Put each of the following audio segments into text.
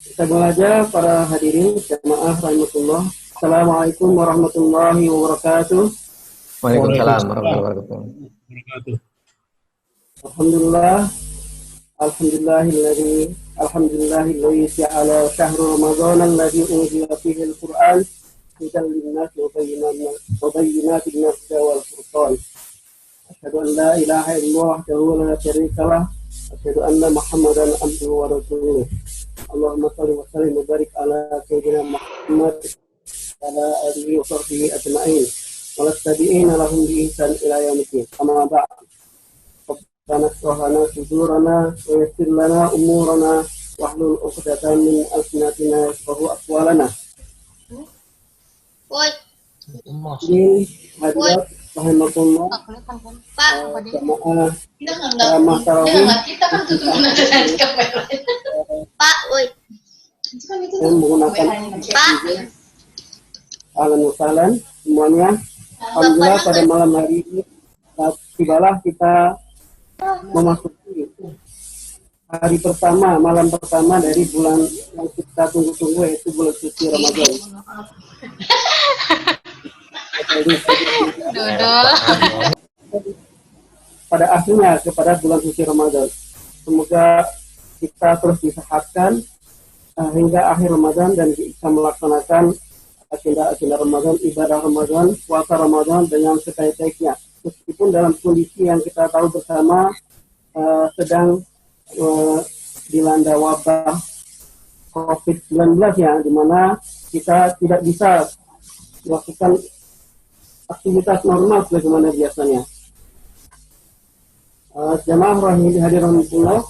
Kita belajar para hadirin jamaah rahmatullah. Assalamualaikum warahmatullahi wabarakatuh. Waalaikumsalam warahmatullahi wabarakatuh. Alhamdulillah, alhamdulillahilladzi ja'ala syahrul ramadan alladzi unzila fihi al-Qur'an hudan lin-nasi wa bayyinatin minal huda wal furqan. Asyhadu an la ilaha illallah wahdahu la syarika lah. Asyhadu anna Muhammadan abduhu wa rasuluh. Allahumma shalli wa sallim wa barik ala sayyidina Muhammad ala alihi wa sahbihi ajma'in. Wa tabi'ina lahum bi ihsan ila yaumil amma ba'd. Rabbana shrah lana sudurana wa yassir lana umurana wahlul 'uqdatam min alsinatina yafqahu aqwalana. Ini hadirat rahmatullah jamaah ramah tarawih yang menggunakan ahlan wa sahlan semuanya. Alhamdulillah pada malam hari ini tibalah kita memasuki hari pertama, malam pertama dari bulan yang kita tunggu-tunggu, yaitu bulan suci Ramadan. Pada akhirnya kepada bulan suci Ramadan. Semoga kita terus disehatkan hingga akhir Ramadan dan bisa melaksanakan agenda-agenda Ramadan, ibadah Ramadan, puasa Ramadan dengan sebaik-baiknya. Meskipun dalam kondisi yang kita tahu bersama sedang dilanda wabah COVID-19 ya, di mana kita tidak bisa melakukan aktivitas normal sebagaimana biasanya. Jamaah rahimahullah,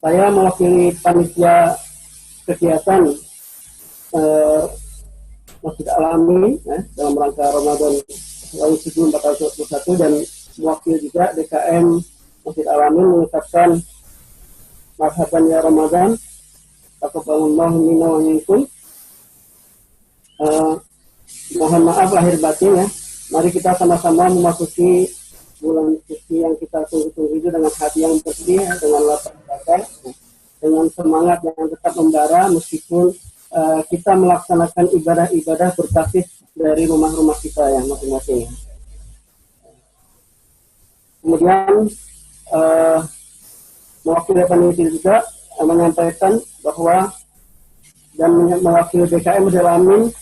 saya mewakili panitia kegiatan Masjid Al-Amin dalam rangka Ramadan 1441 dan mewakili juga DKM Masjid Al-Amin mengucapkan marhaban ya Ramadan, taqabbalallahu minna wa minkum. Mohon maaf lahir batin ya. Mari kita sama-sama memasuki bulan suci yang kita tunggu-tunggu itu dengan hati yang bersih, dengan lapang dada, dengan semangat yang tetap membara meskipun kita melaksanakan ibadah-ibadah berbasis dari rumah-rumah kita yang masing-masing. Kemudian mewakili panitia juga menyampaikan bahwa dan mewakili DKM Masjid Al-Amin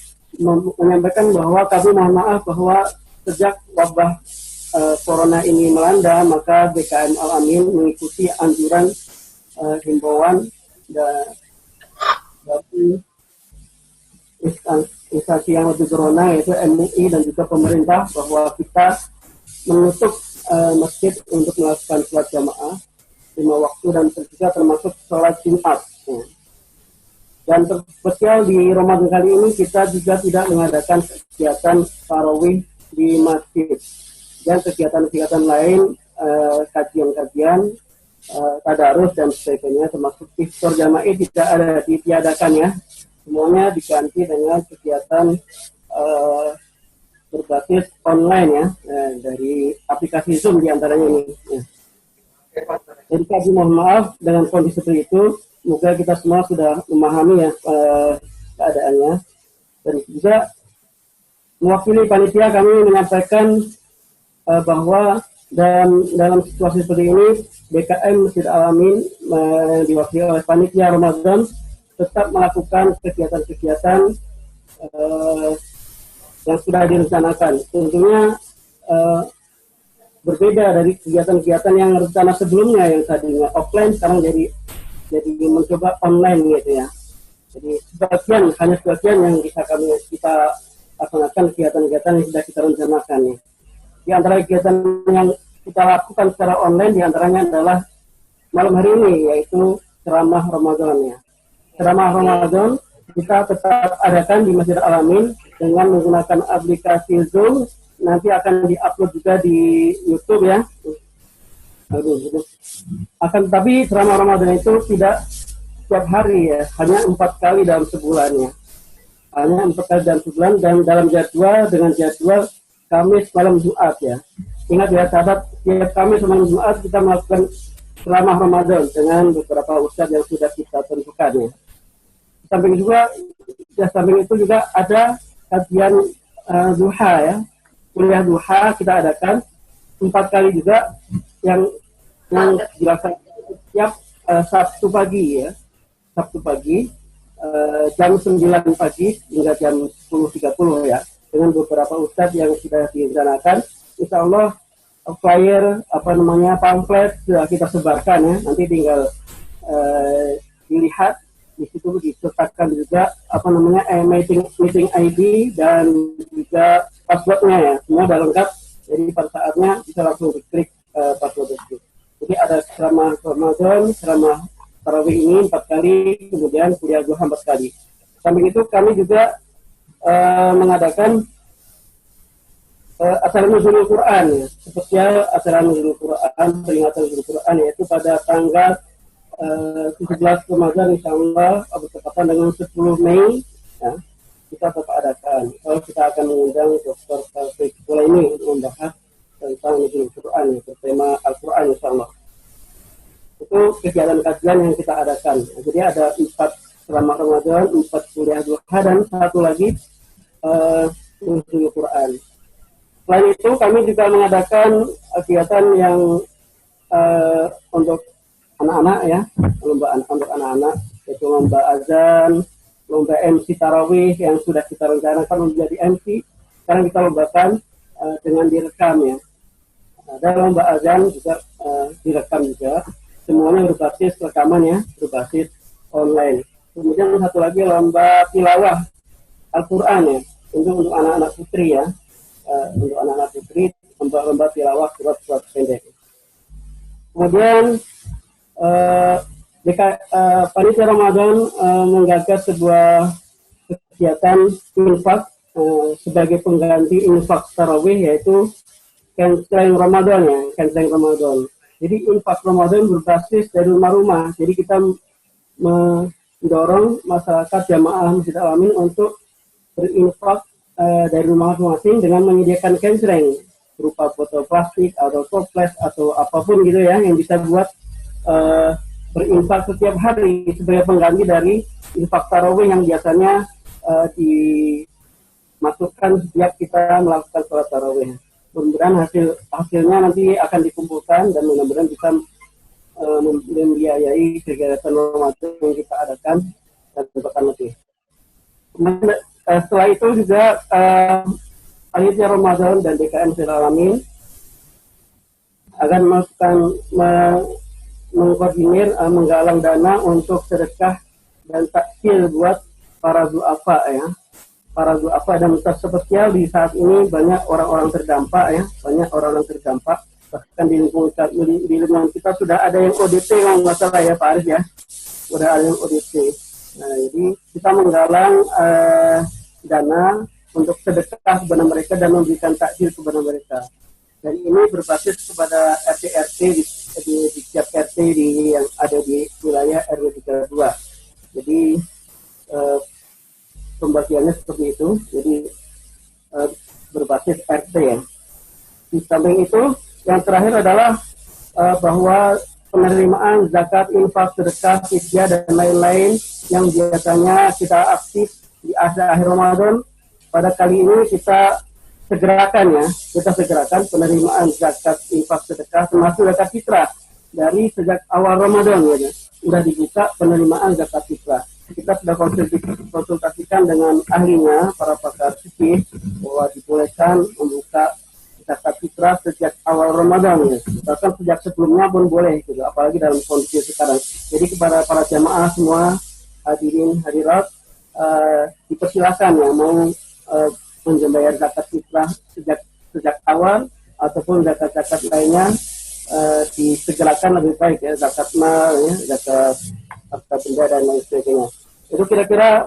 menyampaikan bahwa kami mohon maaf bahwa sejak wabah corona ini melanda, maka DKM Al-Amin mengikuti anjuran himbauan dari instansi yang lebih berwenang yaitu MUI dan juga pemerintah bahwa kita menutup masjid untuk melakukan sholat jamaah 5 waktu dan juga termasuk sholat Jumat. Dan terspesial di Ramadan kali ini kita juga tidak mengadakan kegiatan tarawih di masjid dan kegiatan-kegiatan lain, kajian-kajian, tadarus dan sebagainya termasuk iftar jamaah tidak ada, ditiadakan ya. Semuanya diganti dengan kegiatan berbasis online ya, dari aplikasi Zoom diantaranya ini. Ya. Jadi kami mohon maaf dengan kondisi seperti itu. Semoga kita semua sudah memahami ya keadaannya. Dan juga mewakili panitia kami menyampaikan bahwa dalam situasi seperti ini DKM Masjid Al-Amin diwakili oleh panitia Ramadan tetap melakukan kegiatan-kegiatan yang sudah direncanakan. Tentunya berbeda dari kegiatan-kegiatan yang rencana sebelumnya yang tadinya offline sekarang jadi mencoba online gitu ya. Jadi hanya sebagian yang bisa kita laksanakan kegiatan-kegiatan yang sudah kita rencanakan ya. Di antara kegiatan yang kita lakukan secara online diantaranya adalah malam hari ini yaitu ceramah Ramadan ya. Ceramah Ramadan kita tetap adakan di Masjid Al-Amin dengan menggunakan aplikasi Zoom. Nanti akan diupload juga di YouTube ya. Akan tetapi ceramah Ramadan itu tidak setiap hari ya, hanya 4 kali dalam sebulan ya. Hanya 4 kali dalam sebulan dan dalam jadwal Kamis malam Jumat ya. Ingat ya sahabat, setiap Kamis malam Jumat kita melakukan selama Ramadan dengan beberapa ustadz yang sudah kita tentukan ya. Samping itu juga ada kajian duha ya, kuliah duha kita adakan 4 kali juga yang dilaksanakan setiap Sabtu pagi ya, Sabtu pagi jam 9 pagi hingga jam 10.30 ya, dengan beberapa ustadz yang sudah direncanakan. Insya Allah flyer pamflet sudah kita sebarkan ya, nanti tinggal dilihat di situ, disertakan juga meeting ID dan juga passwordnya ya, semua sudah lengkap, jadi pada saatnya bisa langsung diklik password itu. Jadi ada selama Ramadan, selama tarawih ini 4 kali, kemudian kuliah duha 4 kali. Samping itu kami juga mengadakan acara nuzulul Quran ya, spesial acara nuzulul Quran, peringatan nuzulul Quran, yaitu pada tanggal 17 Ramadan insyaallah bertepatan dengan 10 Mei ya, kita tetap adakan. Kita akan mengundang Dr. Taufik Kulaini untuk membahas tentang nuzulul Quran ya, bertema Al-Quran insyaallah. Itu kegiatan kajian yang kita adakan. Jadi ada 4 selama Ramadan, 4 kuliah duha, dan 1 lagi nuzulul Quran. Selain itu kami juga mengadakan kegiatan yang untuk anak-anak ya, lomba untuk anak-anak, yaitu lomba azan, lomba MC tarawih yang sudah kita rencanakan menjadi MC. Sekarang kita lombakan dengan direkam ya. Ada lomba azan juga direkam juga. Semuanya berbasis rekaman ya, berbasis online. Kemudian 1 lagi lomba tilawah Al-Quran ya, untuk anak-anak putri ya. Untuk anak-anak putri, lomba tilawah surat-surat pendek. Kemudian panitia Ramadan menggagas sebuah kegiatan infak sebagai pengganti infak tarawih, yaitu canceling Ramadan ya, canceling Ramadan. Jadi infak Ramadan berbasis dari rumah-rumah. Jadi kita mendorong masyarakat jamaah Masjid Al-Amin untuk berinfak dari rumah masing-masing dengan menyediakan canceling berupa botol plastik atau toples atau apapun gitu ya, yang bisa buat berinfak setiap hari sebagai pengganti dari infak tarawih yang biasanya dimasukkan setiap kita melakukan sholat tarawih. Mudah-mudahan hasilnya nanti akan dikumpulkan dan mudah-mudahan bisa membiayai kegiatan Ramadan yang kita adakan dan bahkan lebih. Setelah itu juga panitia Ramadan dan DKM Masjid Al-Amin akan mengkoordinir menggalang dana untuk sedekah dan takjil buat para du'afa ya. Para du'afa dan spesial di saat ini banyak orang-orang terdampak ya, banyak orang-orang terdampak. Bahkan di lingkungan kita sudah ada yang ODP kalau nggak salah ya Pak Arif ya, sudah ada yang ODP. Nah, jadi kita menggalang dana untuk sedekah kepada mereka dan memberikan takjil kepada mereka. Dan ini berbasis kepada RT-RT di setiap RT yang ada di wilayah RW 32. Jadi pembagiannya seperti itu. Jadi berbasis RT ya. Di samping itu, yang terakhir adalah bahwa penerimaan zakat, infak, sedekah, fidyah dan lain-lain yang biasanya kita aktif di akhir Ramadan, pada kali ini kita segerakan penerimaan zakat, infak, sedekah, termasuk zakat fitrah. Dari sejak awal Ramadan ya, sudah dibuka penerimaan zakat fitrah. Kita sudah konsultasikan dengan ahlinya, para pakar fikih, bahwa dibolehkan membuka zakat fitrah sejak awal Ramadan ya. Bahkan sejak sebelumnya pun boleh gitu, apalagi dalam kondisi sekarang. Jadi kepada para jamaah semua, hadirin hadirat, dipersilakan ya mau membayar zakat fitrah sejak awal ataupun zakat-zakat lainnya disegerakan lebih baik ya, zakat mal ya, zakat harta benda dan lain sebagainya. Itu kira-kira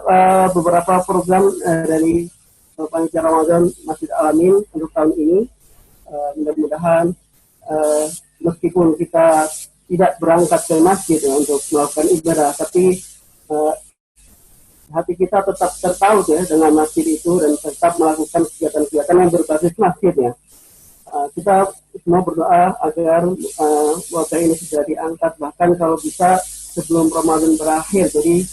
beberapa program dari panitia Ramadan Masjid Al-Amin untuk tahun ini. Mudah-mudahan meskipun kita tidak berangkat ke masjid ya, untuk melakukan ibadah, tapi hati kita tetap terpaut ya dengan masjid itu dan tetap melakukan kegiatan-kegiatan yang berbasis masjid ya. kita semua berdoa agar wabah ini segera diangkat, bahkan kalau bisa sebelum Ramadan berakhir. Jadi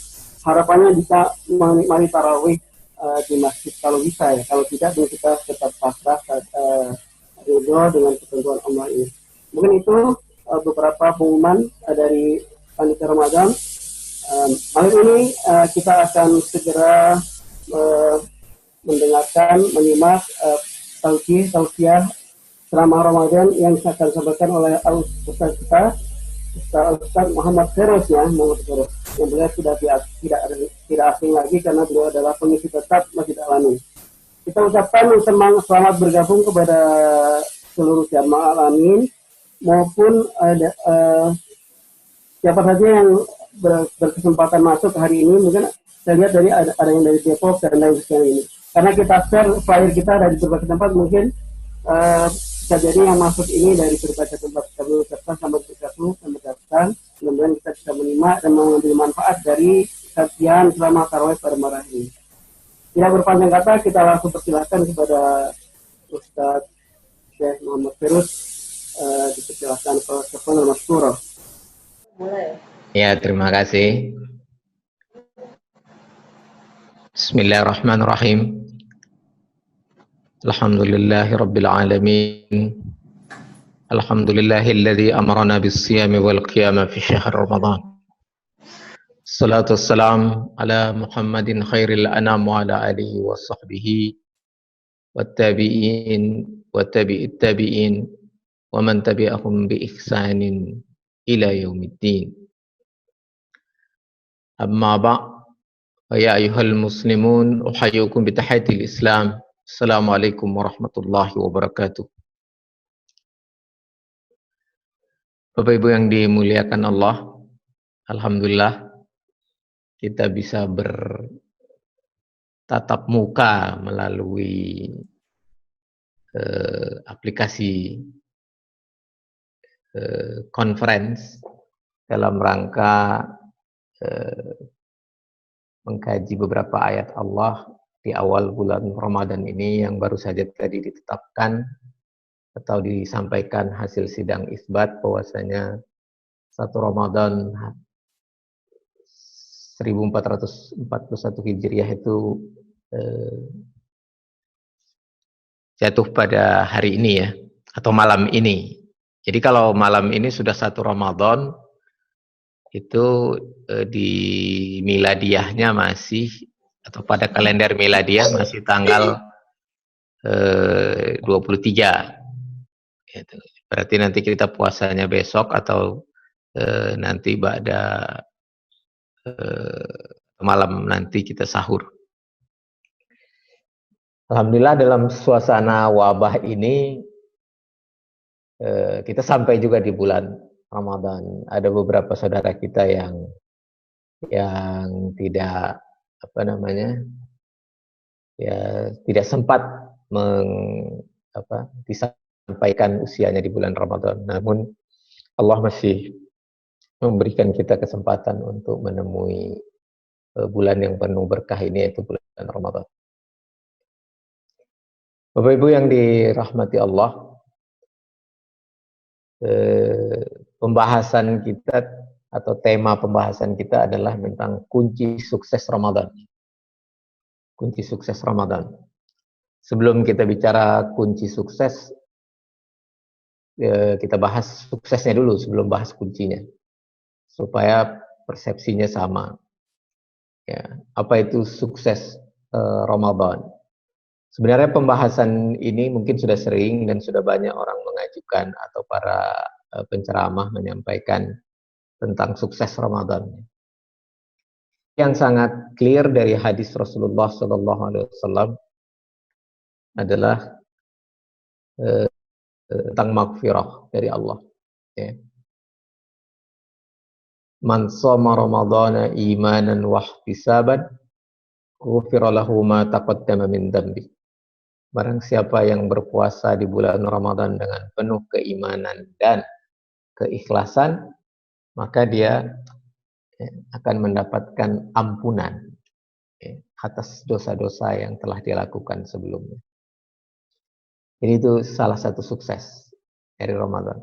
harapannya bisa menikmati tarawih di masjid kalau bisa ya. Kalau tidak, kita tetap pasrah ridho dengan ketentuan Allah ini. Mungkin itu beberapa pengumuman dari panitia Ramadan. Malam ini kita akan segera mendengarkan, menyimak tausiah ceramah Ramadan yang akan disampaikan oleh Ustaz kita, Ustaz Muhammad Feroz ya, Muhammad Feroz. Yang beliau sudah tidak asing lagi karena beliau adalah pengisi tetap Masjid Al-Amin. Kita ucapkan selamat bergabung kepada seluruh jamaah Al-Amin maupun siapa saja yang berkesempatan masuk hari ini. Mungkin saya lihat dari ada yang dari Depok dan lain sebagainya ini. Karena kita share flyer kita dari berbagai tempat, mungkin bisa jadi yang masuk ini dari berbagai tempat. Kita mengucapkan selamat bergabung, selamat datang. Mudah-mudahan kita bisa menyimak dan mengambil manfaat dari kajian selama tarawih pada malam ini. Tidak berpanjang kata, kita langsung persilahkan kepada Ustaz Syekh Muhammad Feroz, dipersilahkan ke Tafadhol Masykurah. Ya, terima kasih. Bismillahirrahmanirrahim. Alhamdulillahi Rabbil Alamin. Alhamdulillahilladzi amarana bis-siyami wal qiyama fi syahr Ramadan. Salatu wassalam ala Muhammadin khairil anam wa ala alihi wa sahbihi wattabi'in wa tabi'it tabi'in wa man tabi'ahum bi ihsanin ila yaumiddin. Amma ba' ya ayyuhal muslimun uhayyukum bi tahiyatil Islam. Assalamualaikum warahmatullahi wabarakatuh. Bapak Ibu yang dimuliakan Allah, alhamdulillah kita bisa bertatap muka melalui aplikasi conference dalam rangka mengkaji beberapa ayat Allah di awal bulan Ramadan ini yang baru saja tadi ditetapkan atau disampaikan hasil sidang isbat bahwasanya 1 Ramadan 1441 Hijriah itu jatuh pada hari ini ya, atau malam ini. Jadi kalau malam ini sudah 1 Ramadan, itu di miladiahnya masih, atau pada kalender miladiah masih tanggal 23. Gitu. Berarti nanti kita puasanya besok atau nanti pada malam nanti kita sahur. Alhamdulillah dalam suasana wabah ini kita sampai juga di bulan Ramadan. Ada beberapa saudara kita yang tidak tidak sempat disampaikan usianya di bulan Ramadan. Namun Allah masih memberikan kita kesempatan untuk menemui bulan yang penuh berkah ini, yaitu bulan Ramadan. Bapak Ibu yang dirahmati Allah, pembahasan kita atau tema pembahasan kita adalah tentang kunci sukses Ramadan. Kunci sukses Ramadan. Sebelum kita bicara kunci sukses, kita bahas suksesnya dulu sebelum bahas kuncinya, supaya persepsinya sama. Ya, apa itu sukses Ramadan? Sebenarnya pembahasan ini mungkin sudah sering dan sudah banyak orang mengajukan atau para penceramah menyampaikan tentang sukses Ramadan. Yang sangat clear dari hadis Rasulullah SAW adalah tentang maghfirah dari Allah. Ya. Man shoma Ramadhana imanan wa ihtisaban ghufira lahu ma taqaddama min dhanbi. Barang siapa yang berpuasa di bulan Ramadan dengan penuh keimanan dan keikhlasan, maka dia akan mendapatkan ampunan atas dosa-dosa yang telah dilakukan sebelumnya. Jadi itu salah satu sukses dari Ramadan.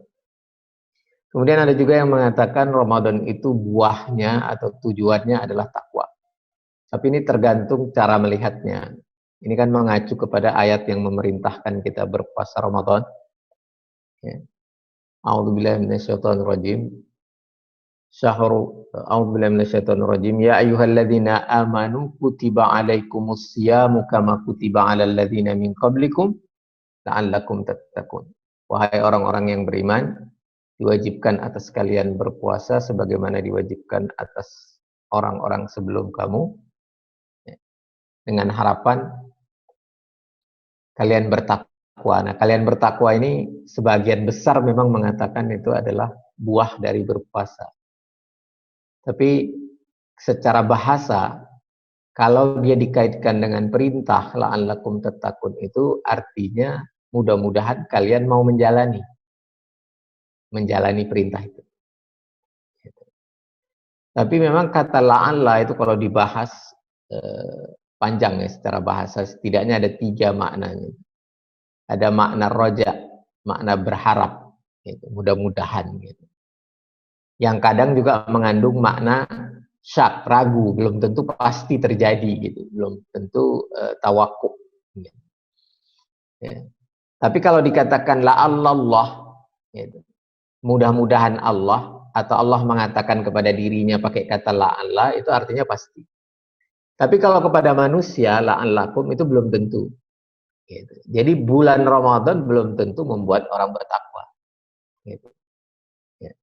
Kemudian ada juga yang mengatakan Ramadan itu buahnya atau tujuannya adalah takwa. Tapi ini tergantung cara melihatnya. Ini kan mengacu kepada ayat yang memerintahkan kita berpuasa Ramadan. Ya. A'udzubillahi minasyaitonirrajim. A'udzubillahi minasyaitonirrajim. Ya ayyuhalladzina amanu kutiba alaikumus syiyamu kama kutiba alal ladzina min qablikum la'allakum tattaqun. Wahai orang-orang yang beriman, diwajibkan atas kalian berpuasa sebagaimana diwajibkan atas orang-orang sebelum kamu, dengan harapan kalian bertakwa. Nah, kalian bertakwa ini sebagian besar memang mengatakan itu adalah buah dari berpuasa. Tapi secara bahasa, kalau dia dikaitkan dengan perintah la'allakum tattaqun, itu artinya mudah-mudahan kalian mau menjalani perintah itu. Tapi memang kata la'alla itu kalau dibahas panjang ya secara bahasa, setidaknya ada 3 maknanya. Ada makna roja, makna berharap, gitu, mudah-mudahan gitu. Yang kadang juga mengandung makna syak, ragu, belum tentu pasti terjadi gitu, belum tentu tawakuf. Gitu. Ya. Tapi kalau dikatakan la'allallah, gitu, mudah-mudahan Allah, atau Allah mengatakan kepada dirinya pakai kata la'alla, itu artinya pasti. Tapi kalau kepada manusia, la'allakum itu belum tentu. Gitu. Jadi bulan Ramadan belum tentu membuat orang bertakwa. Gitu. Ya.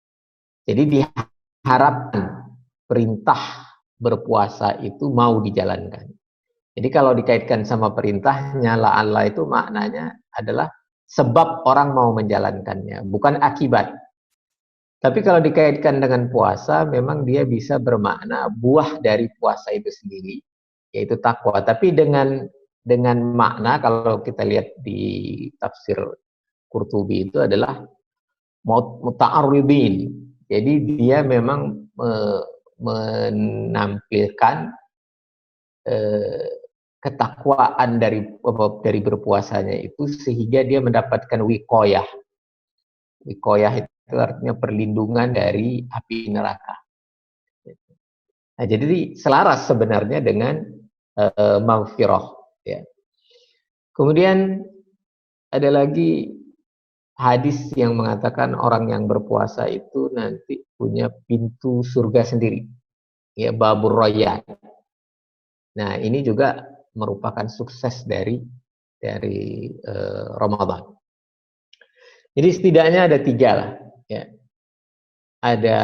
Jadi diharapkan perintah berpuasa itu mau dijalankan. Jadi kalau dikaitkan sama perintahnya, la'alla itu maknanya adalah sebab orang mau menjalankannya, bukan akibat. Tapi kalau dikaitkan dengan puasa, memang dia bisa bermakna buah dari puasa itu sendiri, yaitu takwa. Tapi dengan makna, kalau kita lihat di tafsir Qurtubi itu adalah muta'arridin. Jadi dia memang menampilkan ketakwaan dari berpuasanya itu sehingga dia mendapatkan wikoyah. Wikoyah itu artinya perlindungan dari api neraka. Nah, jadi selaras sebenarnya dengan maghfirah. Ya. Kemudian ada lagi hadis yang mengatakan orang yang berpuasa itu nanti punya pintu surga sendiri, ya, babur rayyan. Nah, ini juga merupakan sukses dari Ramadan. Jadi setidaknya ada 3 lah, ya. Ada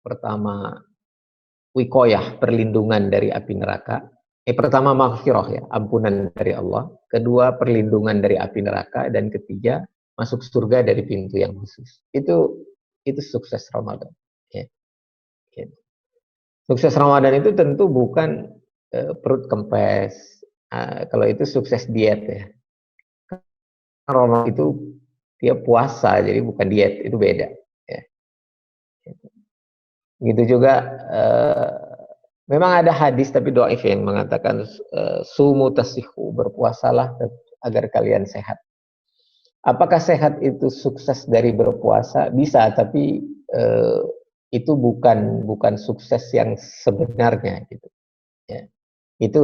pertama wikoyah, perlindungan dari api neraka. Pertama maghfirah, ya, ampunan dari Allah. Kedua perlindungan dari api neraka, dan ketiga masuk surga dari pintu yang khusus. Itu sukses Ramadan. Ya. Ya. Sukses Ramadan itu tentu bukan perut kempes. Kalau itu sukses diet ya. Ramadan itu dia puasa, jadi bukan diet, itu beda. Ya. Gitu juga memang ada hadis tapi dhaif yang mengatakan sumu tasihu, berpuasalah agar kalian sehat. Apakah sehat itu sukses dari berpuasa? Bisa, tapi itu bukan sukses yang sebenarnya gitu. Ya. Itu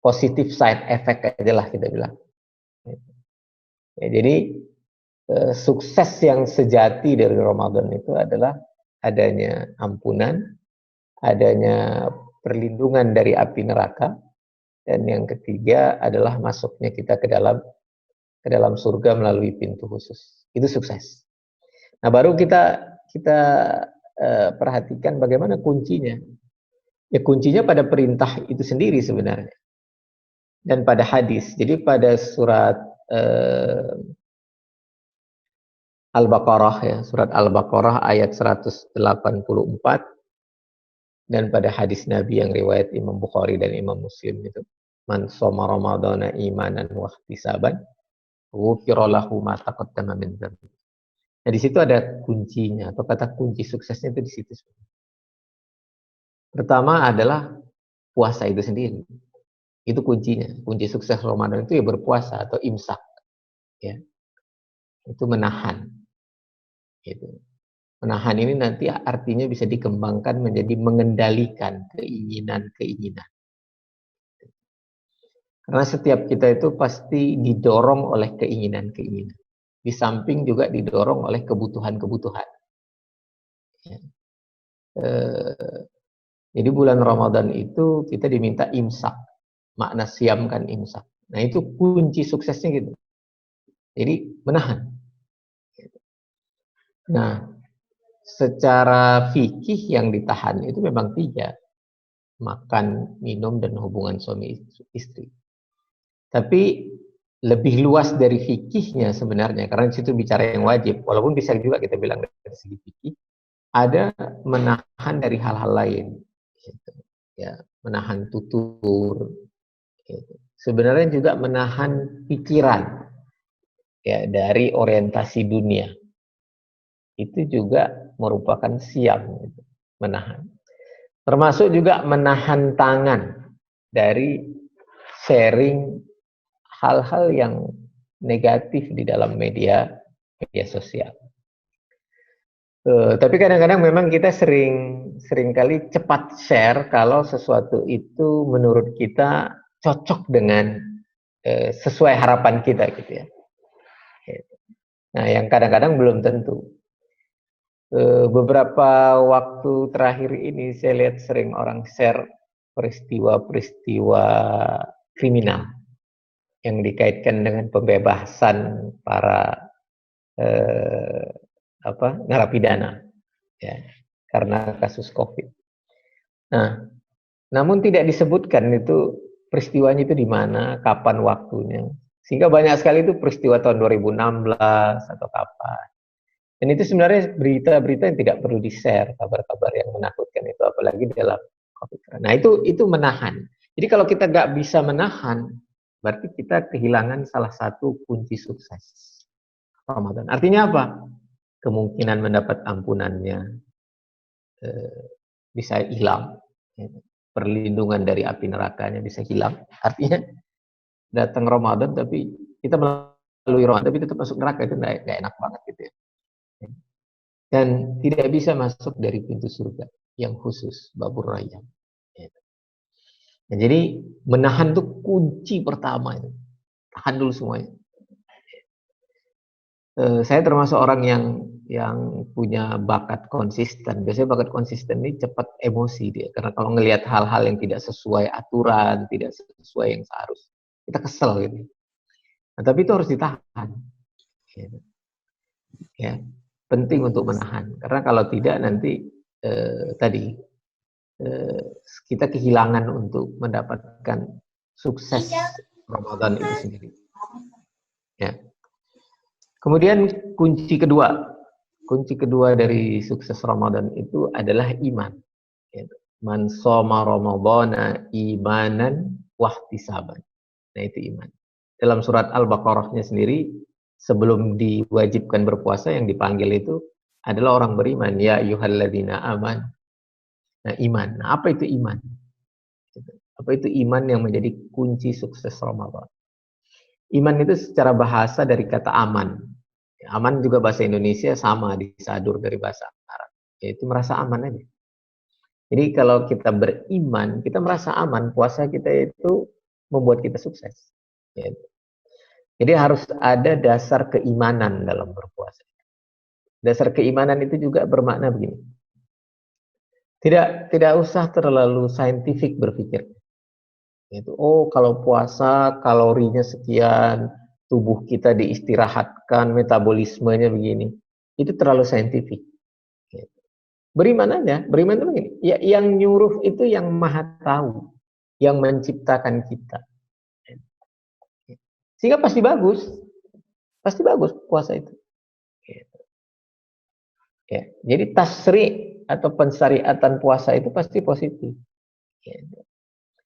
positif side effect aja lah kita bilang. Ya, jadi sukses yang sejati dari Ramadan itu adalah adanya ampunan, adanya perlindungan dari api neraka, dan yang ketiga adalah masuknya kita ke dalam surga melalui pintu khusus. Itu sukses. Nah, baru kita perhatikan bagaimana kuncinya. Ya, kuncinya pada perintah itu sendiri sebenarnya, dan pada hadis. Jadi pada surat Al-Baqarah, ya, surat Al-Baqarah ayat 184, dan pada hadis Nabi yang riwayat Imam Bukhari dan Imam Muslim itu, man shoma ramadhana imanan wa ihtisaban ghufira lahu ma taqaddama min dzambi. Nah, di situ ada kuncinya, atau kata kunci suksesnya itu di situ. Pertama adalah puasa itu sendiri. Itu kuncinya. Kunci sukses Ramadan itu ya berpuasa atau imsak. Ya. Itu menahan. Gitu. Menahan ini nanti artinya bisa dikembangkan menjadi mengendalikan keinginan-keinginan. Karena setiap kita itu pasti didorong oleh keinginan-keinginan. Di samping juga didorong oleh kebutuhan-kebutuhan. Ya. Jadi bulan Ramadan itu kita diminta imsak. Makna siam kan imsak. Nah itu kunci suksesnya gitu. Jadi menahan. Nah, secara fikih yang ditahan itu memang 3. Makan, minum, dan hubungan suami istri. Tapi lebih luas dari fikihnya sebenarnya, karena di situ bicara yang wajib, walaupun bisa juga kita bilang dari segi fikih, ada menahan dari hal-hal lain. Gitu. Ya, menahan tutur. Gitu. Sebenarnya juga menahan pikiran ya dari orientasi dunia. Itu juga merupakan siam, gitu. Menahan. Termasuk juga menahan tangan dari sharing hal-hal yang negatif di dalam media sosial. Tapi kadang-kadang memang kita sering kali cepat share kalau sesuatu itu menurut kita cocok dengan sesuai harapan kita gitu ya. Nah, yang kadang-kadang belum tentu. Beberapa waktu terakhir ini saya lihat sering orang share peristiwa-peristiwa kriminal yang dikaitkan dengan pembebasan para narapidana ya karena kasus COVID. Nah, namun tidak disebutkan itu peristiwanya itu di mana, kapan waktunya. Sehingga banyak sekali itu peristiwa tahun 2016 atau kapan. Dan itu sebenarnya berita-berita yang tidak perlu di-share, kabar-kabar yang menakutkan itu, apalagi dalam COVID. Nah, itu menahan. Jadi kalau kita nggak bisa menahan, berarti kita kehilangan salah satu kunci sukses Ramadan. Artinya apa? Kemungkinan mendapat ampunannya bisa hilang. Perlindungan dari api nerakanya bisa hilang. Artinya datang Ramadan tapi kita melalui Ramadan tapi tetap masuk neraka, itu nggak enak banget gitu ya. Dan tidak bisa masuk dari pintu surga yang khusus, babur rayyan. Nah, jadi menahan itu kunci pertama itu. Tahan dulu semuanya. Saya termasuk orang yang punya bakat konsisten. Biasanya bakat konsisten ini cepat emosi dia. Karena kalau ngelihat hal-hal yang tidak sesuai aturan, tidak sesuai yang seharusnya, kita kesel gitu. Nah, tapi itu harus ditahan. Gitu. Ya. Penting untuk menahan, karena kalau tidak nanti kita kehilangan untuk mendapatkan sukses Ramadan itu sendiri. Ya. Kemudian kunci kedua dari sukses Ramadan itu adalah iman. Man shoma Ramadhana imanan wahtisaban. Nah itu iman. Dalam surat Al-Baqarah-nya sendiri, sebelum diwajibkan berpuasa yang dipanggil itu adalah orang beriman, ya ayyuhalladzina aman. Nah, iman. Nah, apa itu iman? Apa itu iman yang menjadi kunci sukses Ramadan? Iman itu secara bahasa dari kata aman. Aman juga bahasa Indonesia sama disadur dari bahasa Arab. Yaitu merasa aman aja. Jadi kalau kita beriman, kita merasa aman, puasa kita itu membuat kita sukses. Gitu. Jadi harus ada dasar keimanan dalam berpuasa. Dasar keimanan itu juga bermakna begini. Tidak usah terlalu saintifik berpikir. Itu, kalau puasa kalorinya sekian, tubuh kita diistirahatkan, metabolismenya begini. Itu terlalu saintifik. Beriman aja, beriman itu begini. Ya, yang nyuruh itu yang Maha Tahu, yang menciptakan kita. Sehingga pasti bagus puasa itu. Ya, jadi tasri atau pensyariatan puasa itu pasti positif.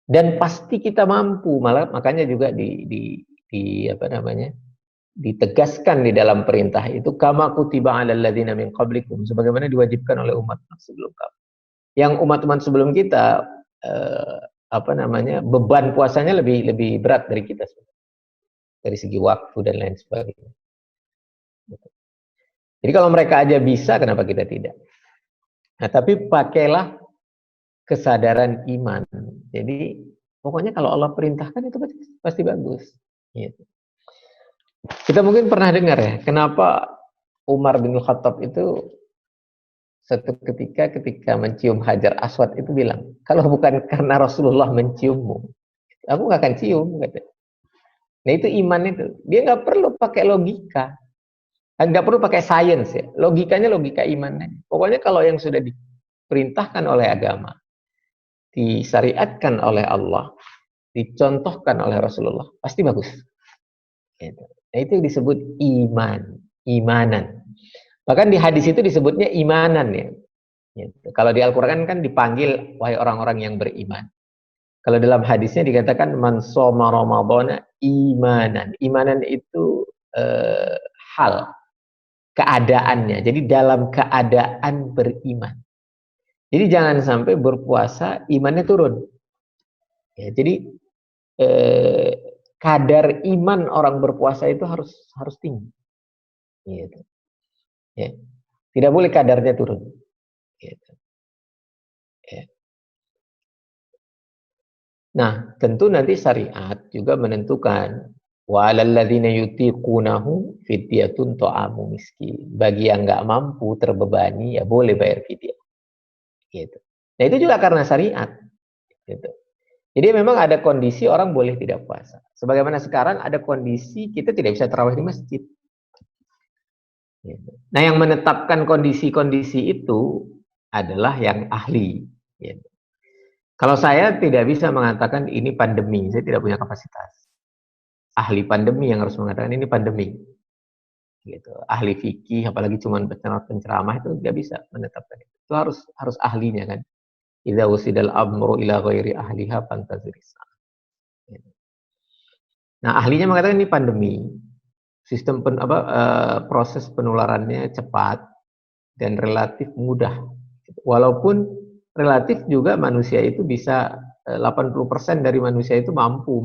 Dan pasti kita mampu, malah makanya juga ditegaskan di dalam perintah itu kama kutiba 'alal ladzina min qablikum, sebagaimana diwajibkan oleh umat sebelum kamu. Yang umat-umat sebelum kita beban puasanya lebih berat dari kita dari segi waktu dan lain sebagainya. Jadi kalau mereka aja bisa, kenapa kita tidak? Nah, tapi pakailah kesadaran iman. Jadi pokoknya kalau Allah perintahkan itu pasti bagus. Gitu. Kita mungkin pernah dengar ya, kenapa Umar bin Khattab itu suatu ketika mencium Hajar Aswad itu bilang, kalau bukan karena Rasulullah menciummu, aku nggak akan cium, katanya. Nah itu iman itu, dia nggak perlu pakai logika, nggak perlu pakai sains ya, logikanya logika imannya. Pokoknya kalau yang sudah diperintahkan oleh agama, disyariatkan oleh Allah, dicontohkan oleh Rasulullah, pasti bagus. Gitu. Nah itu disebut imanan. Bahkan di hadis itu disebutnya imanan ya. Gitu. Kalau di Al-Quran kan dipanggil wahai orang-orang yang beriman. Kalau dalam hadisnya dikatakan man shoma ramadhana imanan. Imanan itu hal, keadaannya. Jadi dalam keadaan beriman. Jadi jangan sampai berpuasa imannya turun. Ya, jadi kadar iman orang berpuasa itu harus tinggi. Gitu. Ya. Tidak boleh kadarnya turun. Gitu. Ya. Nah, tentu nanti syariat juga menentukan walalladzina yutiqunahu fidyatun ta'amu miskin. Bagi yang nggak mampu terbebani ya boleh bayar fidyah. Gitu. Nah, itu juga karena syariat. Gitu. Jadi memang ada kondisi orang boleh tidak puasa. Sebagaimana sekarang ada kondisi kita tidak bisa tarawih di masjid. Gitu. Nah, yang menetapkan kondisi-kondisi itu adalah yang ahli. Gitu. Kalau saya tidak bisa mengatakan ini pandemi, saya tidak punya kapasitas. Ahli pandemi yang harus mengatakan ini pandemi. Gitu. Ahli fikih, apalagi cuma penceramah itu tidak bisa menetapkan itu. Itu harus ahlinya kan. Idza usidal amru ila ghairi ahliha fantazirisa. Gitu. Nah, ahlinya mengatakan ini pandemi. Sistem proses penularannya cepat dan relatif mudah. Walaupun relatif juga manusia itu bisa 80% dari manusia itu mampu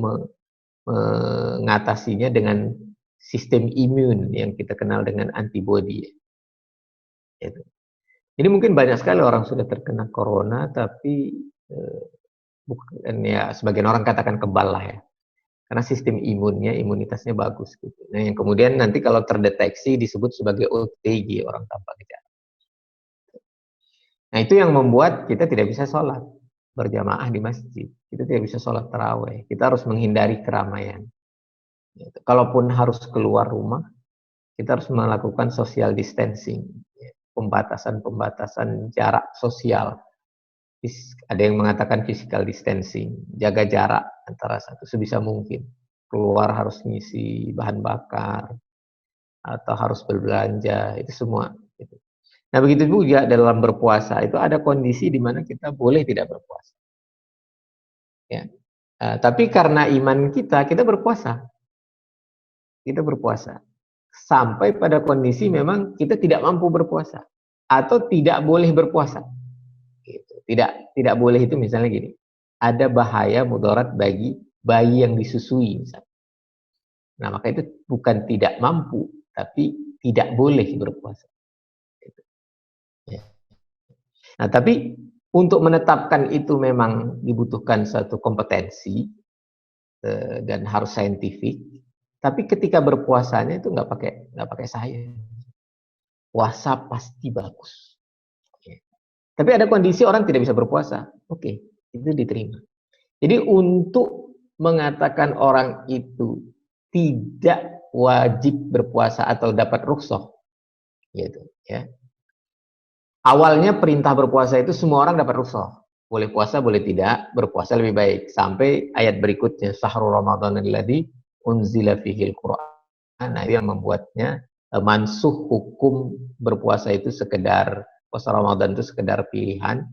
mengatasinya dengan sistem imun yang kita kenal dengan antibodi. Gitu. Jadi mungkin banyak sekali orang sudah terkena corona tapi bukan ya sebagian orang katakan kebal lah ya. Karena sistem imunitasnya bagus gitu. Nah, yang kemudian nanti kalau terdeteksi disebut sebagai OTG, orang tanpa gejala. Nah, itu yang membuat kita tidak bisa sholat berjamaah di masjid. Kita tidak bisa sholat tarawih. Kita harus menghindari keramaian. Gitu. Kalaupun harus keluar rumah, kita harus melakukan social distancing. Pembatasan jarak sosial. Ada yang mengatakan physical distancing. Jaga jarak antara satu sebisa mungkin. Keluar harus ngisi bahan bakar. Atau harus berbelanja. Itu semua. Gitu. Nah, begitu juga dalam berpuasa itu ada kondisi di mana kita boleh tidak berpuasa. Ya. Tapi karena iman kita berpuasa. Kita berpuasa. Sampai pada kondisi memang kita tidak mampu berpuasa atau tidak boleh berpuasa. Gitu. Tidak boleh itu misalnya gini. Ada bahaya mudarat bagi bayi yang disusui misalnya. Nah, maka itu bukan tidak mampu, tapi tidak boleh berpuasa. Ya. Nah, tapi untuk menetapkan itu memang dibutuhkan satu kompetensi dan harus saintifik. Tapi ketika berpuasanya itu nggak pakai sains. Puasa pasti bagus. Oke. Tapi ada kondisi orang tidak bisa berpuasa. Oke, itu diterima. Jadi untuk mengatakan orang itu tidak wajib berpuasa atau dapat rukhsah, gitu ya. Awalnya perintah berpuasa itu semua orang dapat rukhsah. Boleh puasa, boleh tidak, berpuasa lebih baik. Sampai ayat berikutnya, Syahrul Ramadan alladzi unzila fihil Qur'an. Nah, itu yang membuatnya mansuh hukum berpuasa itu sekedar, puasa Ramadan itu sekedar pilihan,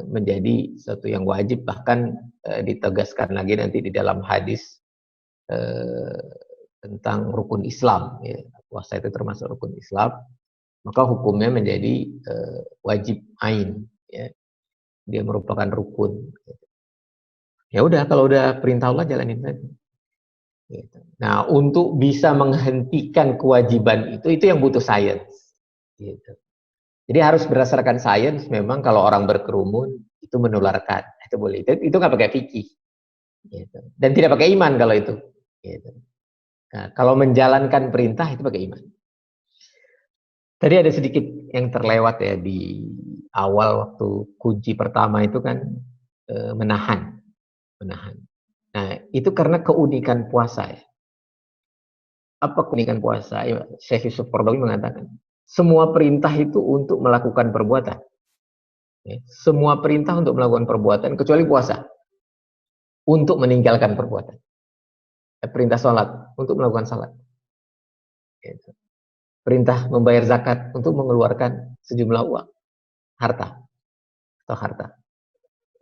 menjadi satu yang wajib. Bahkan ditegaskan lagi nanti di dalam hadis tentang rukun Islam. Ya. Puasa itu termasuk rukun Islam. Maka hukumnya menjadi wajib ain, ya. Dia merupakan rukun. Ya udah, kalau udah perintah Allah jalanin saja. Gitu. Nah, untuk bisa menghentikan kewajiban itu yang butuh sains. Gitu. Jadi harus berdasarkan sains. Memang kalau orang berkerumun itu menularkan, itu boleh. Itu nggak pakai fikih. Gitu. Dan tidak pakai iman kalau itu. Gitu. Nah, kalau menjalankan perintah itu pakai iman. Tadi ada sedikit yang terlewat ya di awal waktu kunci pertama itu kan menahan. Nah, itu karena keunikan puasa ya. Apa keunikan puasa? Ya, Syekh Yusuf Qaradawi mengatakan, semua perintah itu untuk melakukan perbuatan. Ya, semua perintah untuk melakukan perbuatan kecuali puasa untuk meninggalkan perbuatan. Perintah sholat untuk melakukan sholat. Gitu. Perintah membayar zakat untuk mengeluarkan sejumlah uang, harta atau harta.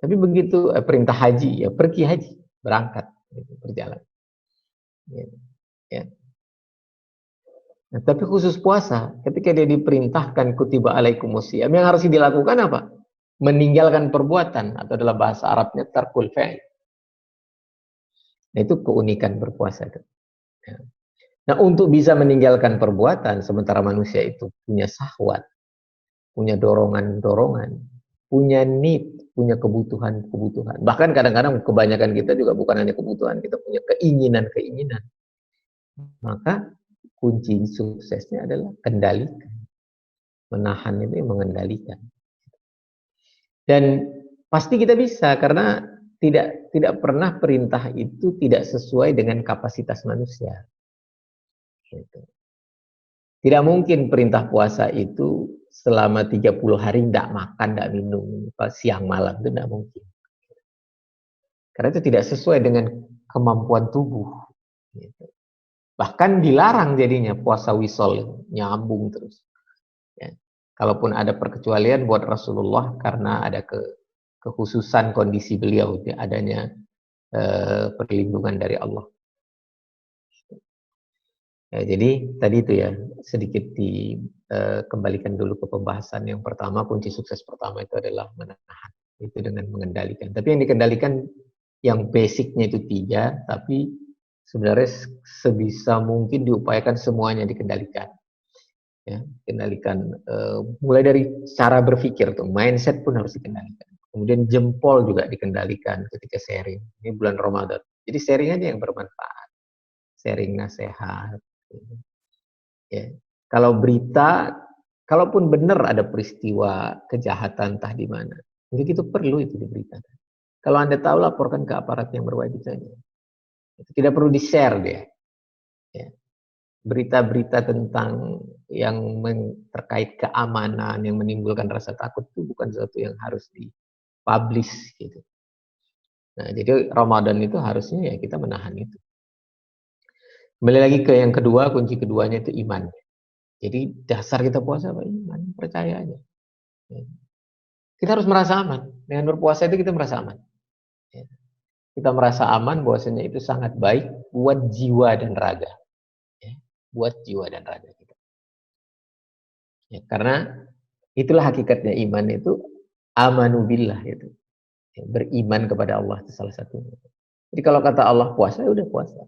Tapi begitu perintah haji, ya pergi haji, berangkat, gitu, berjalan. Gitu. Ya. Nah, tapi khusus puasa, ketika dia diperintahkan kutiba alaikumusiyam, yang harus dilakukan apa? Meninggalkan perbuatan, atau dalam bahasa Arabnya tarkul fa'il. Nah, itu keunikan berpuasa itu. Ya. Nah, untuk bisa meninggalkan perbuatan, sementara manusia itu punya syahwat, punya dorongan-dorongan, punya need, punya kebutuhan-kebutuhan. Bahkan kadang-kadang kebanyakan kita juga bukan hanya kebutuhan, kita punya keinginan-keinginan. Maka kunci suksesnya adalah kendalikan. Menahan itu mengendalikan. Dan pasti kita bisa, karena tidak pernah perintah itu tidak sesuai dengan kapasitas manusia. Gitu. Tidak mungkin perintah puasa itu selama 30 hari tidak makan, tidak minum, siang malam, itu tidak mungkin. Karena itu tidak sesuai dengan kemampuan tubuh. Gitu. Bahkan dilarang jadinya puasa wisol, nyambung terus. Ya. Kalaupun ada perkecualian buat Rasulullah karena ada kekhususan kondisi beliau, adanya perlindungan dari Allah. Ya, jadi tadi itu ya sedikit dikembalikan dulu ke pembahasan yang pertama. Kunci sukses pertama itu adalah menahan, itu dengan mengendalikan. Tapi yang dikendalikan yang basicnya itu 3, tapi sebenarnya sebisa mungkin diupayakan semuanya dikendalikan. Ya, kendalikan mulai dari cara berpikir tuh, mindset pun harus dikendalikan. Kemudian jempol juga dikendalikan ketika sharing. Ini bulan Ramadan. Jadi sharing aja yang bermanfaat. Sharing nasihat. Ya. Kalau berita, kalaupun benar ada peristiwa kejahatan entah di mana, jadi itu perlu itu diberitakan. Kalau Anda tahu, laporkan ke aparat yang berwajib saja. Itu tidak perlu di-share dia. Ya. Berita-berita tentang yang terkait keamanan yang menimbulkan rasa takut itu bukan sesuatu yang harus dipublish gitu. Nah, jadi Ramadan itu harusnya ya kita menahan itu. Kembali lagi ke yang kedua, kunci keduanya itu iman. Jadi dasar kita puasa apa? Iman, percaya aja. Kita harus merasa aman. Dengan berpuasa itu kita merasa aman. Kita merasa aman bahwasanya itu sangat baik buat jiwa dan raga. Buat jiwa dan raga kita. Ya, karena itulah hakikatnya iman itu amanu billah itu. Ya, beriman kepada Allah itu salah satunya. Jadi kalau kata Allah puasa, ya udah puasa.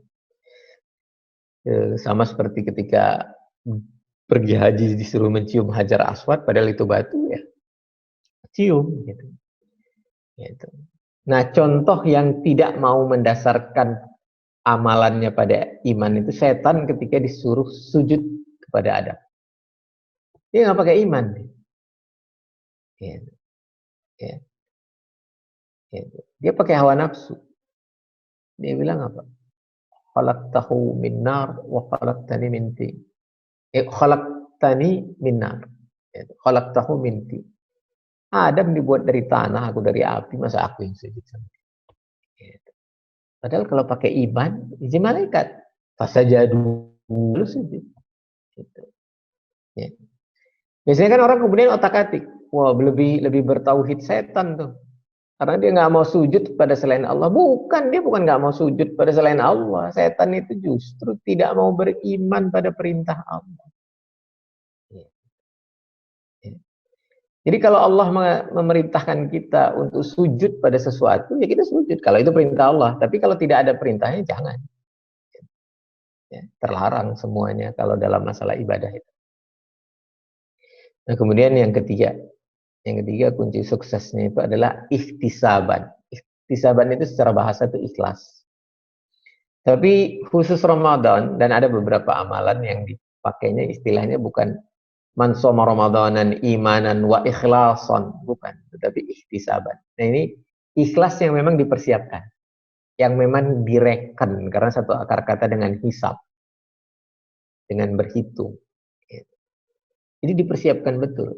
Sama seperti ketika pergi haji disuruh mencium Hajar Aswad, padahal itu batu ya, cium gitu. Gitu. Nah, contoh yang tidak mau mendasarkan amalannya pada iman itu setan ketika disuruh sujud kepada Adam. Dia nggak pakai iman. Gitu. Ya. Gitu. Dia pakai hawa nafsu. Dia bilang apa? Khalaqtahu min nar wa khalaqtani min tin. Khalaqtani min nar. Khalaqtahu min tin. Adam dibuat dari tanah, aku dari api, masa aku yang sujud sama dia. Gitu. Padahal kalau pakai iman, izin malaikat. Fasajadu dulu sujud. Gitu. Ya. Biasanya kan orang kemudian otak-atik. Wah, lebih bertauhid setan tuh. Karena dia nggak mau sujud pada selain Allah. Dia bukan nggak mau sujud pada selain Allah. Setan itu justru tidak mau beriman pada perintah Allah. Jadi kalau Allah memerintahkan kita untuk sujud pada sesuatu, ya kita sujud. Kalau itu perintah Allah. Tapi kalau tidak ada perintahnya, jangan. Ya, terlarang semuanya kalau dalam masalah ibadah itu. Nah, kemudian yang ketiga kunci suksesnya itu adalah ihtisaban. Ihtisaban itu secara bahasa itu ikhlas. Tapi khusus Ramadan, dan ada beberapa amalan yang dipakainya istilahnya bukan man shoma ramadanan imanan wa ikhlason, bukan, tetapi ihtisaban. Nah, ini ikhlas yang memang dipersiapkan, yang memang direken, karena satu akar kata dengan hisab, dengan berhitung. Jadi dipersiapkan betul.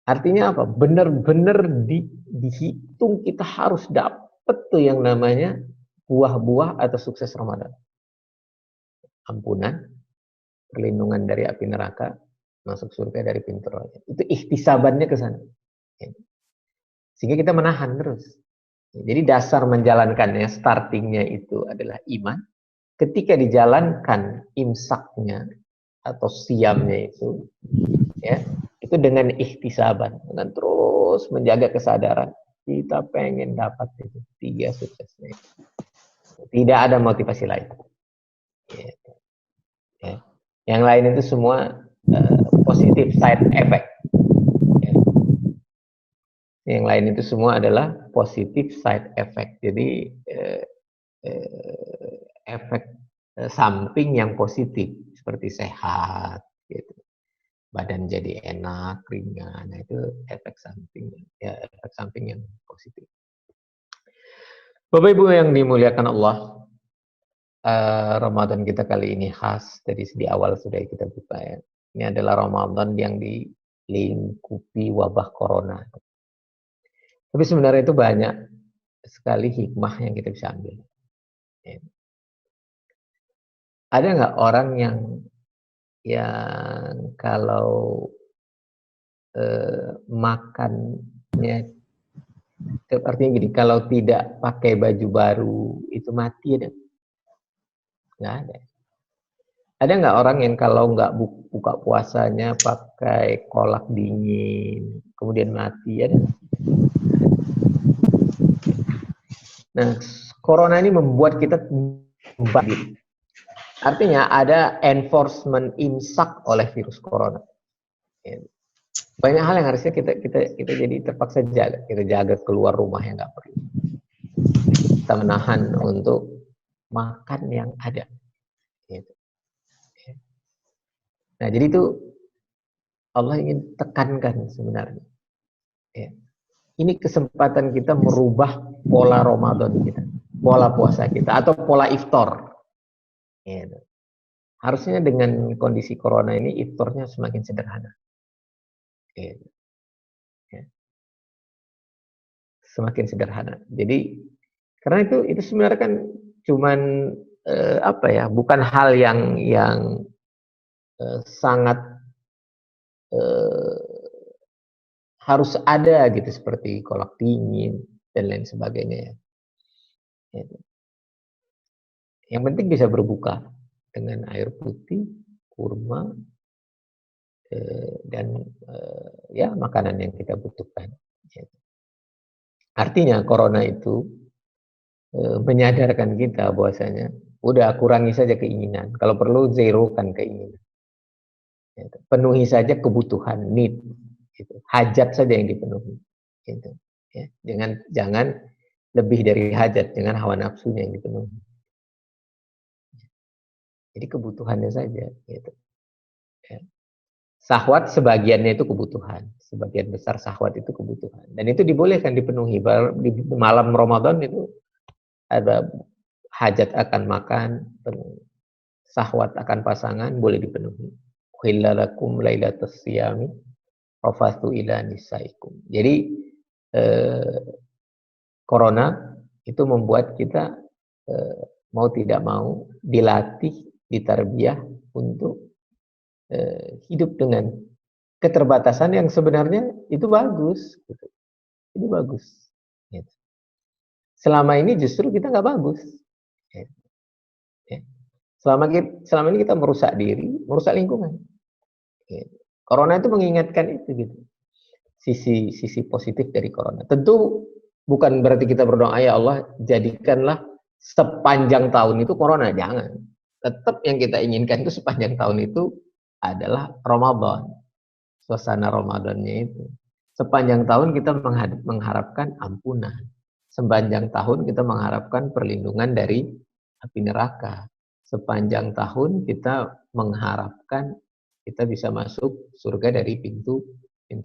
Artinya apa? Benar-benar dihitung, kita harus dapat tuh yang namanya buah-buah atau sukses Ramadan. Ampunan, perlindungan dari api neraka, masuk surga dari pintu rohnya. Itu ihtisabannya ke sana. Sehingga kita menahan terus. Jadi dasar menjalankannya, startingnya itu adalah iman. Ketika dijalankan imsaknya atau siamnya itu, ya, itu dengan ihtisaban, dengan terus menjaga kesadaran. Kita pengen dapat itu 3 suksesnya. Tidak ada motivasi lain. Ya. Yang lain itu semua positif side effect. Ya. Yang lain itu semua adalah positif side effect. Jadi efek samping yang positif seperti sehat, gitu. Badan jadi enak, ringan. Nah, itu efek samping, ya, efek samping yang positif. Bapak Ibu yang dimuliakan Allah, Ramadan kita kali ini khas. Dari di awal sudah kita buka, ya. Ini adalah Ramadan yang dilingkupi wabah corona. Tapi sebenarnya itu banyak sekali hikmah yang kita bisa ambil. Ya. Ada nggak orang yang kalau makannya, artinya gini, kalau tidak pakai baju baru itu mati, ada? Nggak ada. Ada nggak orang yang kalau nggak buka puasanya pakai kolak dingin kemudian mati, ada? Nah, corona ini membuat kita bangkit. Artinya ada enforcement imsak oleh virus corona. Banyak hal yang harusnya kita jadi terpaksa jaga. Kita jaga keluar rumah yang nggak perlu. Kita menahan untuk makan yang ada. Nah, jadi itu Allah ingin tekankan sebenarnya. Ini kesempatan kita merubah pola Ramadan kita, pola puasa kita, atau pola iftar. Harusnya dengan kondisi corona ini iftarnya semakin sederhana. Semakin sederhana. Jadi karena itu sebenarnya kan cuman bukan hal yang sangat harus ada gitu, seperti kolak dingin dan lain sebagainya. Yang penting bisa berbuka dengan air putih, kurma, dan makanan yang kita butuhkan. Artinya corona itu menyadarkan kita bahwasanya udah kurangi saja keinginan, kalau perlu zerokan keinginan, penuhi saja kebutuhan, need, gitu. Hajat saja yang dipenuhi, gitu. Ya. Jangan lebih dari hajat, jangan hawa nafsunya yang dipenuhi. Jadi kebutuhannya saja, gitu. Ya. Sahwat sebagiannya itu kebutuhan, sebagian besar sahwat itu kebutuhan, dan itu dibolehkan dipenuhi. Di malam Ramadan itu ada hajat akan makan, sahwat akan pasangan boleh dipenuhi. Uhillalakum lailatas siyami rafathu ila nisaikum. Jadi corona itu membuat kita mau tidak mau dilatih, ditarbiyah untuk hidup dengan keterbatasan yang sebenarnya itu bagus, gitu. Itu bagus. Gitu. Selama ini justru kita nggak bagus. Selama ini kita merusak diri, merusak lingkungan. Corona itu mengingatkan itu gitu. Sisi positif dari corona. Tentu bukan berarti kita berdoa ya Allah jadikanlah sepanjang tahun itu corona, jangan. Tetap yang kita inginkan itu sepanjang tahun itu adalah Ramadan. Suasana Ramadannya itu. Sepanjang tahun kita mengharapkan ampunan. Sepanjang tahun kita mengharapkan perlindungan dari api neraka. Sepanjang tahun kita mengharapkan kita bisa masuk surga dari pintu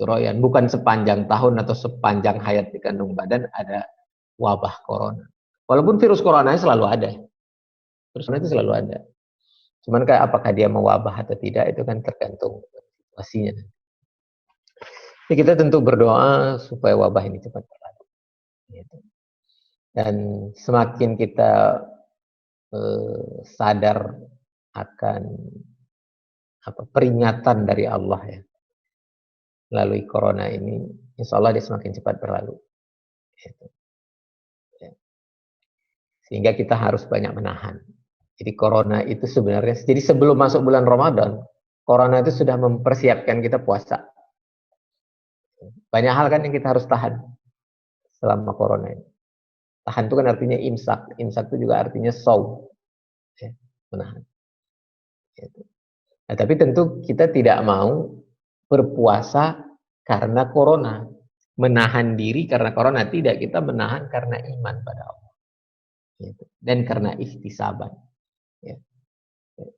royan. Bukan sepanjang tahun atau sepanjang hayat di kandung badan ada wabah corona. Walaupun virus corona selalu ada. Virus corona itu selalu ada. Cuman kayak apakah dia mewabah atau tidak itu kan tergantung situasinya. Jadi kita tentu berdoa supaya wabah ini cepat berlalu. Dan semakin kita sadar akan peringatan dari Allah ya melalui corona ini, insya Allah dia semakin cepat berlalu. Sehingga kita harus banyak menahan. Jadi corona itu sebenarnya, jadi sebelum masuk bulan Ramadan, corona itu sudah mempersiapkan kita puasa. Banyak hal kan yang kita harus tahan selama corona ini. Tahan itu kan artinya imsak. Imsak itu juga artinya shaum. Ya, menahan. Nah, tapi tentu kita tidak mau berpuasa karena corona. Menahan diri karena corona. Tidak, kita menahan karena iman pada Allah. Dan karena ihtisaban. Ya.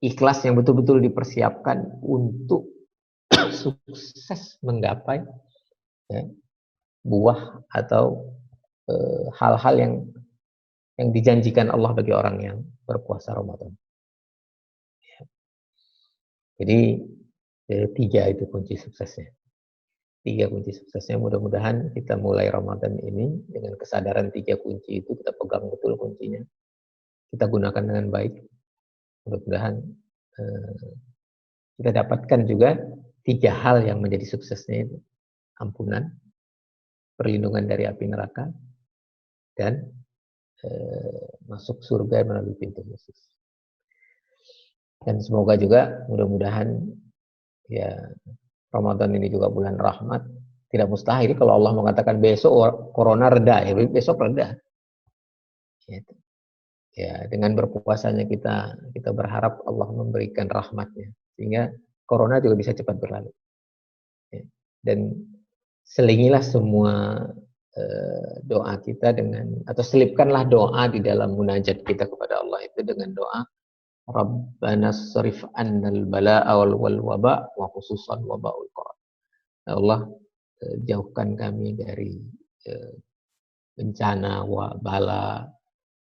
Ikhlas yang betul-betul dipersiapkan untuk sukses menggapai ya, buah atau hal-hal yang dijanjikan Allah bagi orang yang berpuasa Ramadan. Ya. Jadi 3 itu kunci suksesnya. 3 kunci suksesnya. Mudah-mudahan kita mulai Ramadan ini dengan kesadaran 3 kunci itu kita pegang betul kuncinya. Kita gunakan dengan baik. Mudah-mudahan kita dapatkan juga 3 hal yang menjadi suksesnya itu. Ampunan, perlindungan dari api neraka, dan masuk surga melalui pintu khusus. Dan semoga juga mudah-mudahan ya Ramadan ini juga bulan rahmat. Tidak mustahil kalau Allah mengatakan besok corona reda, ya besok reda. Gitu. Ya, dengan berpuasanya kita berharap Allah memberikan rahmatnya sehingga corona juga bisa cepat berlalu. Ya. Dan selingilah semua doa kita dengan, atau selipkanlah doa di dalam munajat kita kepada Allah itu dengan doa Rabbana srif annal bala'a wal waba wa khususan waba'ul corona. Ya Allah, jauhkan kami dari bencana, bala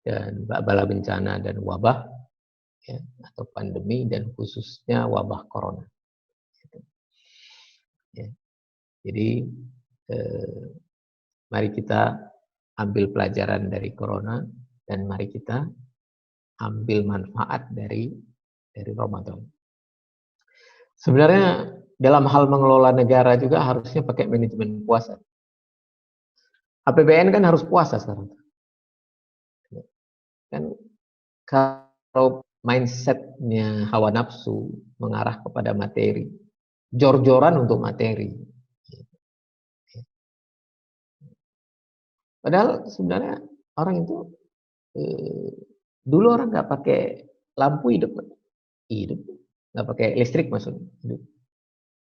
dan bala bencana dan wabah ya, atau pandemi, dan khususnya wabah corona. Ya. Jadi mari kita ambil pelajaran dari corona dan mari kita ambil manfaat dari Ramadan. Sebenarnya dalam hal mengelola negara juga harusnya pakai manajemen puasa. APBN kan harus puasa sekarang. Kan kalau mindsetnya hawa nafsu mengarah kepada materi, jor-joran untuk materi. Padahal sebenarnya orang itu dulu orang nggak pakai lampu hidup, nggak pakai listrik maksudnya,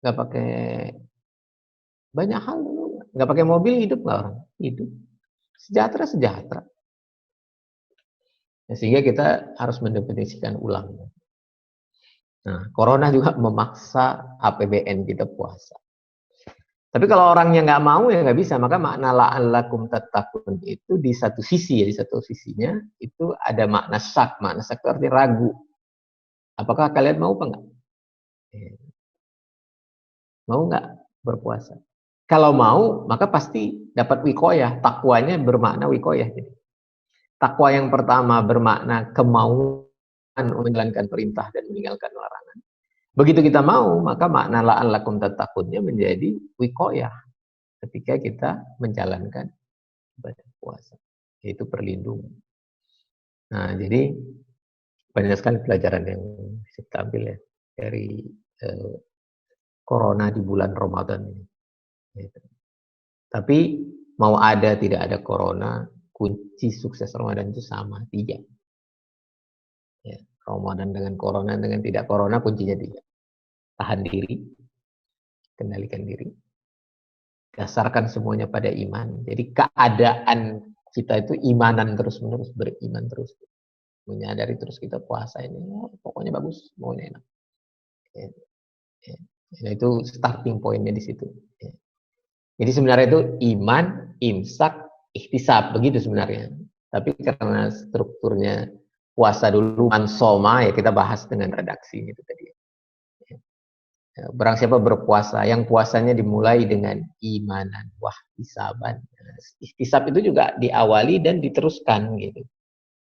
nggak pakai banyak hal dulu, nggak pakai mobil hidup nggak orang, hidup sejahtera. Sehingga kita harus mendefinisikan ulang. Nah, corona juga memaksa APBN kita puasa. Tapi kalau orangnya nggak mau ya nggak bisa. Maka makna la'allakum tattaqun itu di satu sisi ya, di satu sisinya itu ada makna syak. Makna syak itu artinya ragu. Apakah kalian mau apa enggak? Mau nggak berpuasa? Kalau mau, maka pasti dapat wikoyah. Takwanya bermakna wikoyah. Jadi, takwa yang pertama bermakna kemauan menjalankan perintah dan meninggalkan larangan. Begitu kita mau, maka makna la'allakum tattaqunnya menjadi wikoyah ketika kita menjalankan ibadah puasa, yaitu perlindungan. Nah, jadi banyak sekali pelajaran yang bisa kita ambil ya dari corona di bulan Ramadan ini. Gitu. Tapi mau ada tidak ada corona, kunci sukses Ramadan itu sama, 3. Ya, Ramadan dengan corona, dengan tidak corona, kuncinya 3. Tahan diri, kendalikan diri, dasarkan semuanya pada iman. Jadi keadaan kita itu imanan terus-menerus, beriman terus. Menyadari terus kita puasa ini, pokoknya bagus, pokoknya enak. Ya, ya. Nah, itu starting pointnya di situ. Ya. Jadi sebenarnya itu iman, imsak, ihtisab, begitu sebenarnya. Tapi karena strukturnya puasa dulu, mansoma, ya kita bahas dengan redaksi gitu tadi. Ya, barang siapa berpuasa, yang puasanya dimulai dengan imanan, wahtisaban. Ihtisab itu juga diawali dan diteruskan gitu.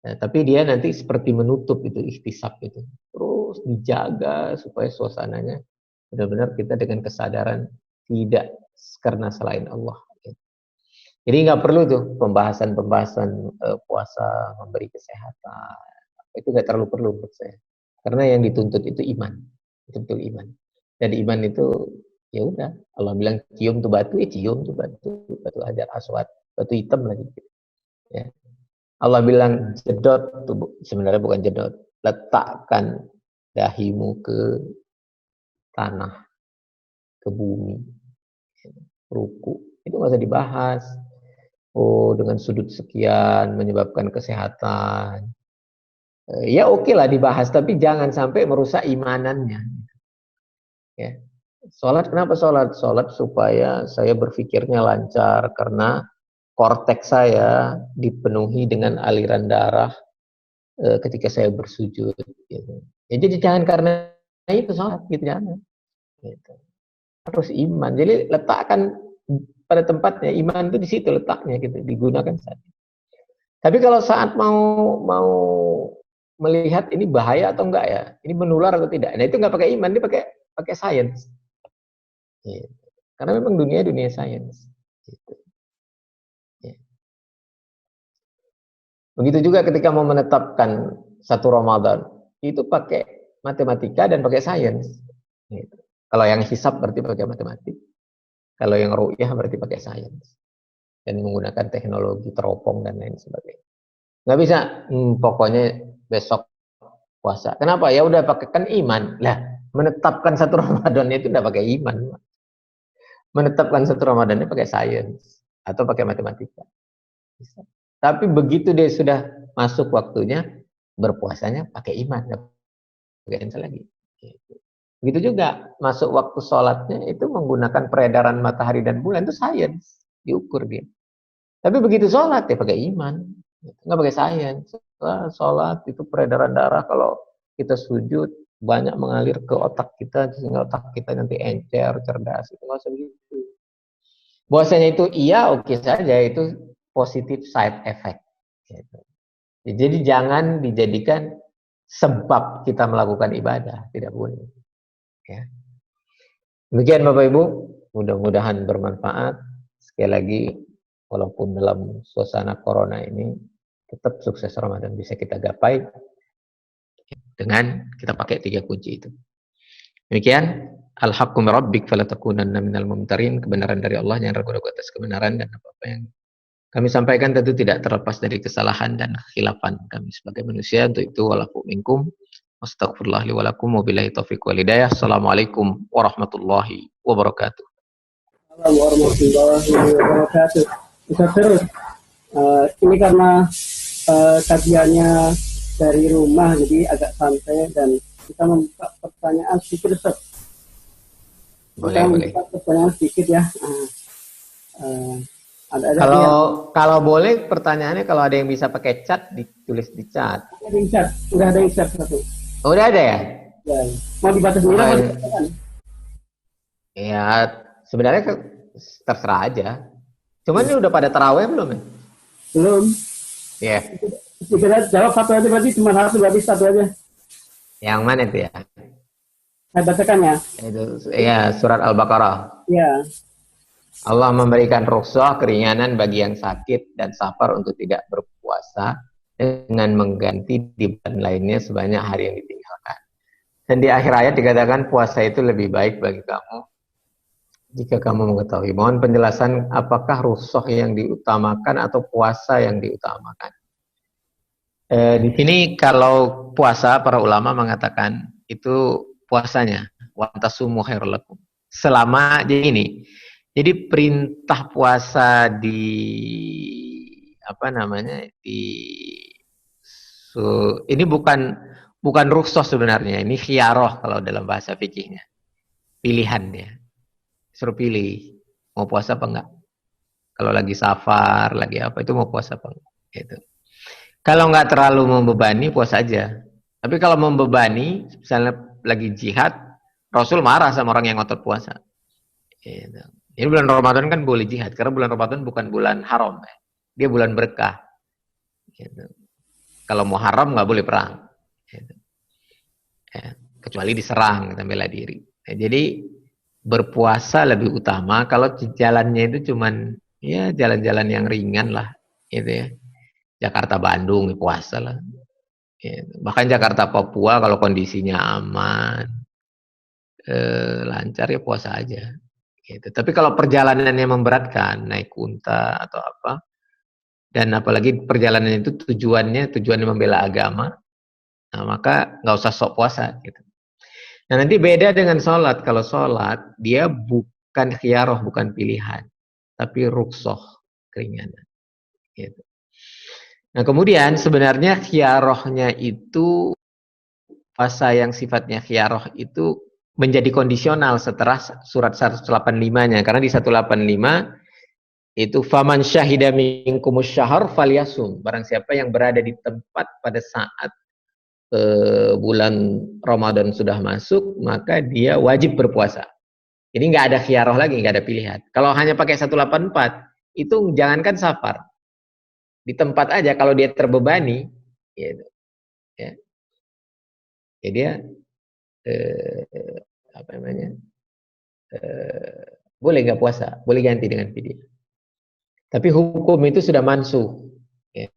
Nah, tapi dia nanti seperti menutup itu ihtisab itu. Terus dijaga supaya suasananya benar-benar kita dengan kesadaran tidak karena selain Allah. Jadi nggak perlu tuh pembahasan-pembahasan puasa memberi kesehatan. Itu nggak terlalu perlu menurut saya. Karena yang dituntut itu iman. Betul iman. Dan iman itu ya udah. Allah bilang cium tuh batu, cium tuh batu. Batu hajar aswad, batu hitam lagi. Ya. Allah bilang jedot, sebenarnya bukan jedot, letakkan dahimu ke tanah, ke bumi, ruku, itu nggak usah dibahas. Oh, dengan sudut sekian menyebabkan kesehatan, ya oke lah dibahas, tapi jangan sampai merusak imanannya. Ya. Sholat, kenapa sholat? Sholat supaya saya berpikirnya lancar, karena korteks saya dipenuhi dengan aliran darah ketika saya bersujud gitu. Ya, jadi jangan karena itu sholat gitu, jangan gitu. Harus iman, jadi letakkan pada tempatnya, iman itu di situ letaknya gitu, digunakan saat. Tapi kalau saat mau melihat ini bahaya atau enggak ya, ini menular atau tidak, nah itu nggak pakai iman, dia pakai sains gitu. Karena memang dunia sains gitu. Ya. Begitu juga ketika mau menetapkan satu Ramadan, itu pakai matematika dan pakai sains. Gitu. Kalau yang hisab berarti pakai matematik. Kalau yang ru'yah berarti pakai sains. Dan menggunakan teknologi teropong dan lain sebagainya. Nggak bisa, pokoknya besok puasa. Kenapa? Ya udah pakaikan iman. Lah, menetapkan satu Ramadan itu udah pakai iman. Menetapkan satu Ramadannya pakai sains. Atau pakai matematika. Bisa. Tapi begitu dia sudah masuk waktunya, berpuasanya pakai iman, pakai sains lagi. Begitu juga masuk waktu sholatnya itu menggunakan peredaran matahari dan bulan, itu sains, diukur dia. Tapi begitu sholat ya pakai iman, nggak pakai sains. Sholat itu peredaran darah kalau kita sujud banyak mengalir ke otak kita sehingga otak kita nanti encer, cerdas, itu nggak usah begitu. Bahwasanya itu iya oke saja, itu positif side effect. Gitu. Jadi jangan dijadikan sebab kita melakukan ibadah, tidak boleh. Ya. Demikian Bapak Ibu, mudah-mudahan bermanfaat. Sekali lagi, walaupun dalam suasana corona ini, tetap sukses Ramadan bisa kita gapai dengan kita pakai 3 kunci itu. Demikian, al-haqqu min rabbik fala takunanna minal mumtarin. Kebenaran dari Allah, jangan ragu-ragu atas kebenaran, dan apa-apa yang kami sampaikan tentu tidak terlepas dari kesalahan dan kekhilafan kami sebagai manusia. Untuk itu, walafu minkum, astagfirullah li walakum, wabillahi taufiq wal hidayah. Assalamualaikum warahmatullahi wabarakatuh. Assalamualaikum warahmatullahi wabarakatuh. Bisa terus. Ini karena kajiannya dari rumah, jadi agak santai dan kita membuka pertanyaan sedikit. Boleh. Pertanyaan sedikit ya. Kalau boleh pertanyaannya, kalau ada yang bisa pakai chat, ditulis di chat. Udah ada yang chat satu. Oh, udah ada ya? Ya. Mau dibatasi berapa? Ya, sebenarnya terserah aja. Cuman ini udah pada taraweh belum ya? Belum. Ya. Yeah. Jawab satu aja, berarti cuma satu aja. Yang mana itu ya? Saya bacakan ya. Itu ya, surat Al-Baqarah. Ya. Allah memberikan rukhsah, keringanan bagi yang sakit dan safar untuk tidak berpuasa dengan mengganti di bulan lainnya sebanyak hari yang ditinggalkan. Dan di akhir ayat dikatakan puasa itu lebih baik bagi kamu jika kamu mengetahui. Mohon penjelasan apakah rukhsah yang diutamakan atau puasa yang diutamakan. Di sini kalau puasa para ulama mengatakan itu puasanya wa tasumu khairul lakum. Selama jadi ini. Jadi perintah puasa di apa namanya? Ini bukan rukhsah sebenarnya, ini khiyaroh kalau dalam bahasa fikihnya. Pilihan dia. Suruh pilih mau puasa apa enggak. Kalau lagi safar, lagi apa itu mau puasa apa enggak gitu. Kalau enggak terlalu membebani puasa aja. Tapi kalau membebani, misalnya lagi jihad, Rasul marah sama orang yang ngotot puasa. Gitu. Ini bulan Ramadan kan boleh jihad karena bulan Ramadan bukan bulan haram. Dia bulan berkah. Gitu. Kalau mau haram nggak boleh perang. Gitu. Ya, kecuali diserang, kita bela diri. Ya, jadi berpuasa lebih utama kalau jalannya itu cuman ya jalan-jalan yang ringan lah, gitu ya. Jakarta Bandung puasa lah. Gitu. Bahkan Jakarta Papua kalau kondisinya aman, lancar ya puasa aja. Gitu. Tapi kalau perjalanannya memberatkan, naik unta atau apa, dan apalagi perjalanan itu tujuannya membela agama, nah maka nggak usah sok puasa. Gitu. Nah nanti beda dengan sholat. Kalau sholat dia bukan khiyaroh, bukan pilihan, tapi rukhsah, keringanan. Gitu. Nah kemudian sebenarnya khiyarohnya itu puasa yang sifatnya khiyaroh itu menjadi kondisional setelah surat 185-nya. Karena di 185 itu faman syahida minkumus syahr falyasum. Barang siapa yang berada di tempat pada saat bulan Ramadan sudah masuk, maka dia wajib berpuasa. Jadi nggak ada khiyaroh lagi, nggak ada pilihan. Kalau hanya pakai 184, itu jangankan safar. Di tempat aja kalau dia terbebani, gitu. Ya. Ya dia apa namanya? Boleh nggak puasa, boleh ganti dengan fidyah. Tapi hukum itu sudah mansuh. Ya,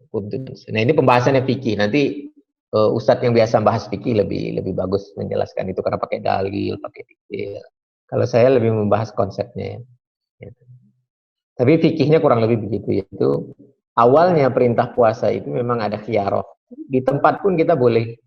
nah ini pembahasannya fikih. Nanti Ustadz yang biasa bahas fikih lebih bagus menjelaskan itu karena pakai dalil, pakai detail. Kalau saya lebih membahas konsepnya. Ya. Tapi fikihnya kurang lebih begitu, yaitu awalnya perintah puasa itu memang ada khiyaroh. Di tempat pun kita boleh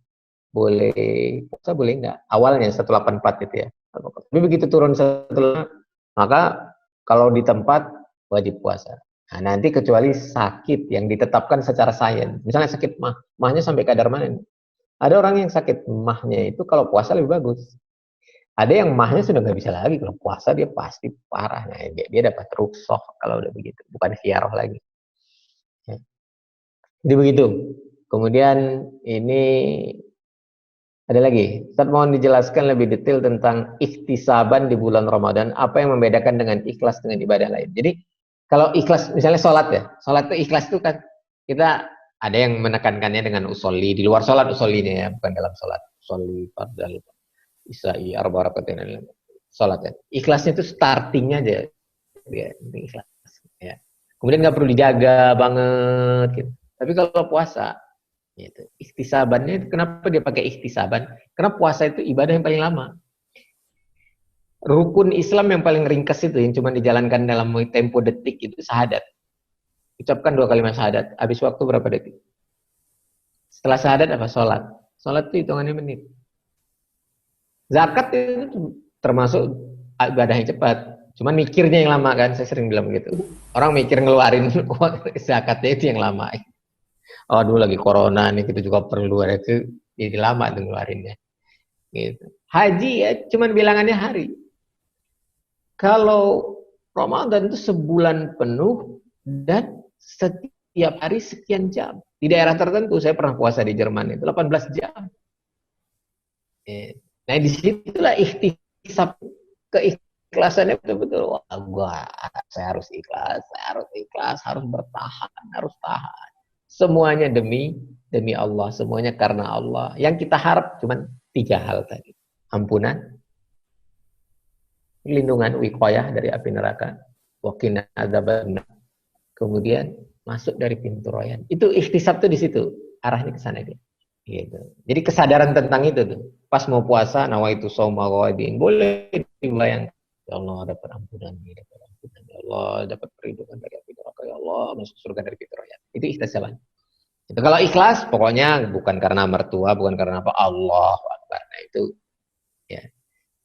puasa boleh enggak? Awalnya 184 itu ya. Tapi begitu turun setelah, maka kalau di tempat wajib puasa. Nah, nanti kecuali sakit yang ditetapkan secara sains. Misalnya sakit mahnya sampai kadar mana? Ada orang yang sakit mahnya itu kalau puasa lebih bagus. Ada yang mahnya sudah nggak bisa lagi, kalau puasa dia pasti parah. Nah, dia dapat rukhsah kalau udah begitu, bukan khiyaroh lagi. Ya. Jadi begitu. Kemudian ini ada lagi, Ustaz mohon dijelaskan lebih detail tentang ikhtisaban di bulan Ramadan, apa yang membedakan dengan ikhlas dengan ibadah lain. Jadi kalau ikhlas, misalnya sholat ya, sholat itu ikhlas itu kan kita ada yang menekankannya dengan usolli, di luar sholat usollinya ya, bukan dalam sholat. Usolli, fardal, isya'i, arba rakatain, sholat ya. Ikhlasnya itu startingnya aja, ya, ikhlas. Ya. Kemudian nggak perlu dijaga banget, gitu. Tapi kalau puasa, gitu. Ikhtisabannya kenapa dia pakai ikhtisaban? Karena puasa itu ibadah yang paling lama. Rukun Islam yang paling ringkas itu yang cuma dijalankan dalam tempo detik itu syahadat. Ucapkan 2 kalimat syahadat. Habis waktu berapa detik? Setelah syahadat apa? Sholat. Sholat itu hitungannya menit. Zakat itu termasuk ibadah yang cepat. Cuman mikirnya yang lama kan. Saya sering bilang begitu. Orang mikir ngeluarin zakatnya itu yang lama. Oh dulu lagi corona nih kita juga perlu ada itu jadi lama tuh ngeluarinnya. Gitu. Haji ya cuman bilangannya hari. Kalau Ramadan itu sebulan penuh dan setiap hari sekian jam. Di daerah tertentu saya pernah puasa di Jerman itu 18 jam. Nah disitulah ikhtisab, keikhlasannya betul-betul. Wah, saya harus ikhlas, harus bertahan, harus tahan. Semuanya demi Allah, semuanya karena Allah. Yang kita harap cuma 3 hal tadi. Ampunan, lindungan, wiqayah dari api neraka, waqina adzabannar. Kemudian masuk dari pintu royan. Itu ikhtisab tuh di situ, arahnya ke sana dia. Gitu. Jadi kesadaran tentang itu tuh. Pas mau puasa, nawaitu shauma ghadin, boleh dibayangkan. Ya Allah dapat ampunan, dapat ampunan. Ya Allah dapat perlindungan dari api neraka. Ya Allah masuk surga dari api neraka. Itu ihtisaban. Itu kalau ikhlas, pokoknya bukan karena mertua, bukan karena apa, Allah Akbar. Nah itu ya.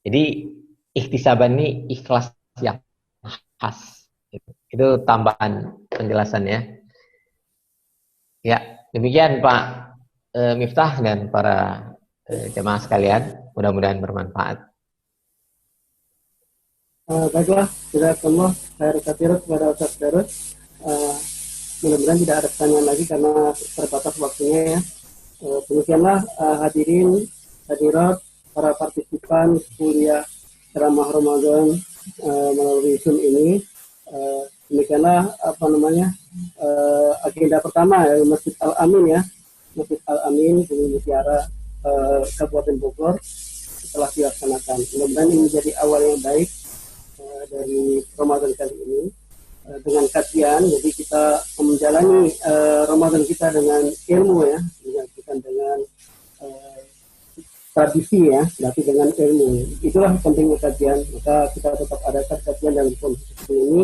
Jadi ihtisaban ini ikhlas yang khas. Itu tambahan penjelasannya. Ya, demikian Pak Miftah dan para jemaah sekalian. Mudah-mudahan bermanfaat. Baiklah, jazakallah khair katsiran kepada Ustaz Darus. Mudah-mudahan tidak ada pertanyaan lagi karena terbatas waktunya ya. Demikianlah hadirin, hadirat, para partisipan kuliah ceramah Ramadan melalui Zoom ini. Demikianlah agenda pertama ya, Masjid Al-Amin ya. Masjid Al-Amin di Mutiara Kabupaten Bogor setelah dilaksanakan. Mudah-mudahan ini menjadi awal yang baik dari Ramadan kali ini dengan kajian. Jadi kita menjalani Ramadan kita dengan ilmu ya, bukan dengan tradisi ya, tapi dengan ilmu. Itulah pentingnya kajian. Maka kita tetap adakan kajian dalam kondisi seperti ini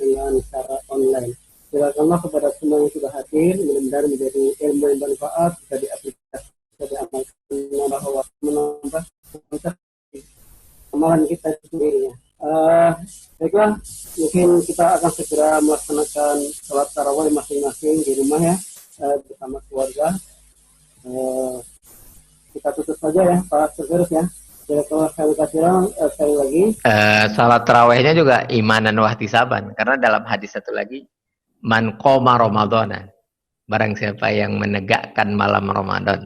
dengan cara online. Silakanlah kepada semua yang sudah hadir, mudah-mudahan menjadi ilmu yang bermanfaat, bisa diaplikasi, bisa diamalkan, menambah amalan kita sendiri. Baiklah, mungkin kita akan segera melaksanakan sholat tarawih masing-masing di rumah ya, bersama keluarga. Kita tutup saja ya, Pak Segerus ya. Kalau saya kasih sekali lagi. Salat tarawihnya juga imanan wahtisaban, karena dalam hadis satu lagi, man qoma Ramadana, barang siapa yang menegakkan malam Ramadan.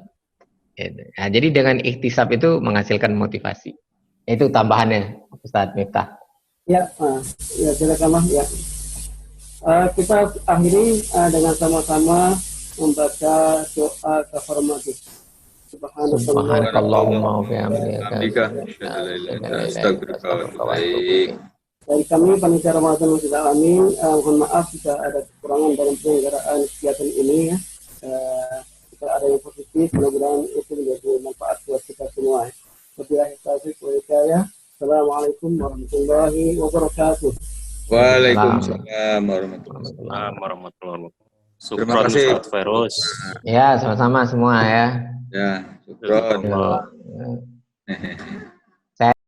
Nah, jadi dengan ikhtisab itu menghasilkan motivasi. Itu tambahannya, Ustaz Miftah. Ya, ya silakan ya. Kita akhiri dengan sama-sama membaca doa kehormatan. Subhanakallahumma wa bihamdika. Dari kami panitia Ramadan Masjid Al-Amin, mohon maaf jika ada kekurangan dalam penyelenggaraan kegiatan ini ya. Jika ada yang positif, mudah-mudahan itu menjadi manfaat buat kita semua. Wabillahi taufiq wal hidayah. Assalamualaikum warahmatullahi wabarakatuh. Waalaikumsalam warahmatullahi wabarakatuh. Terima kasih Ustaz Fairuz. Ya, sama-sama semua ya. Ya, syukron.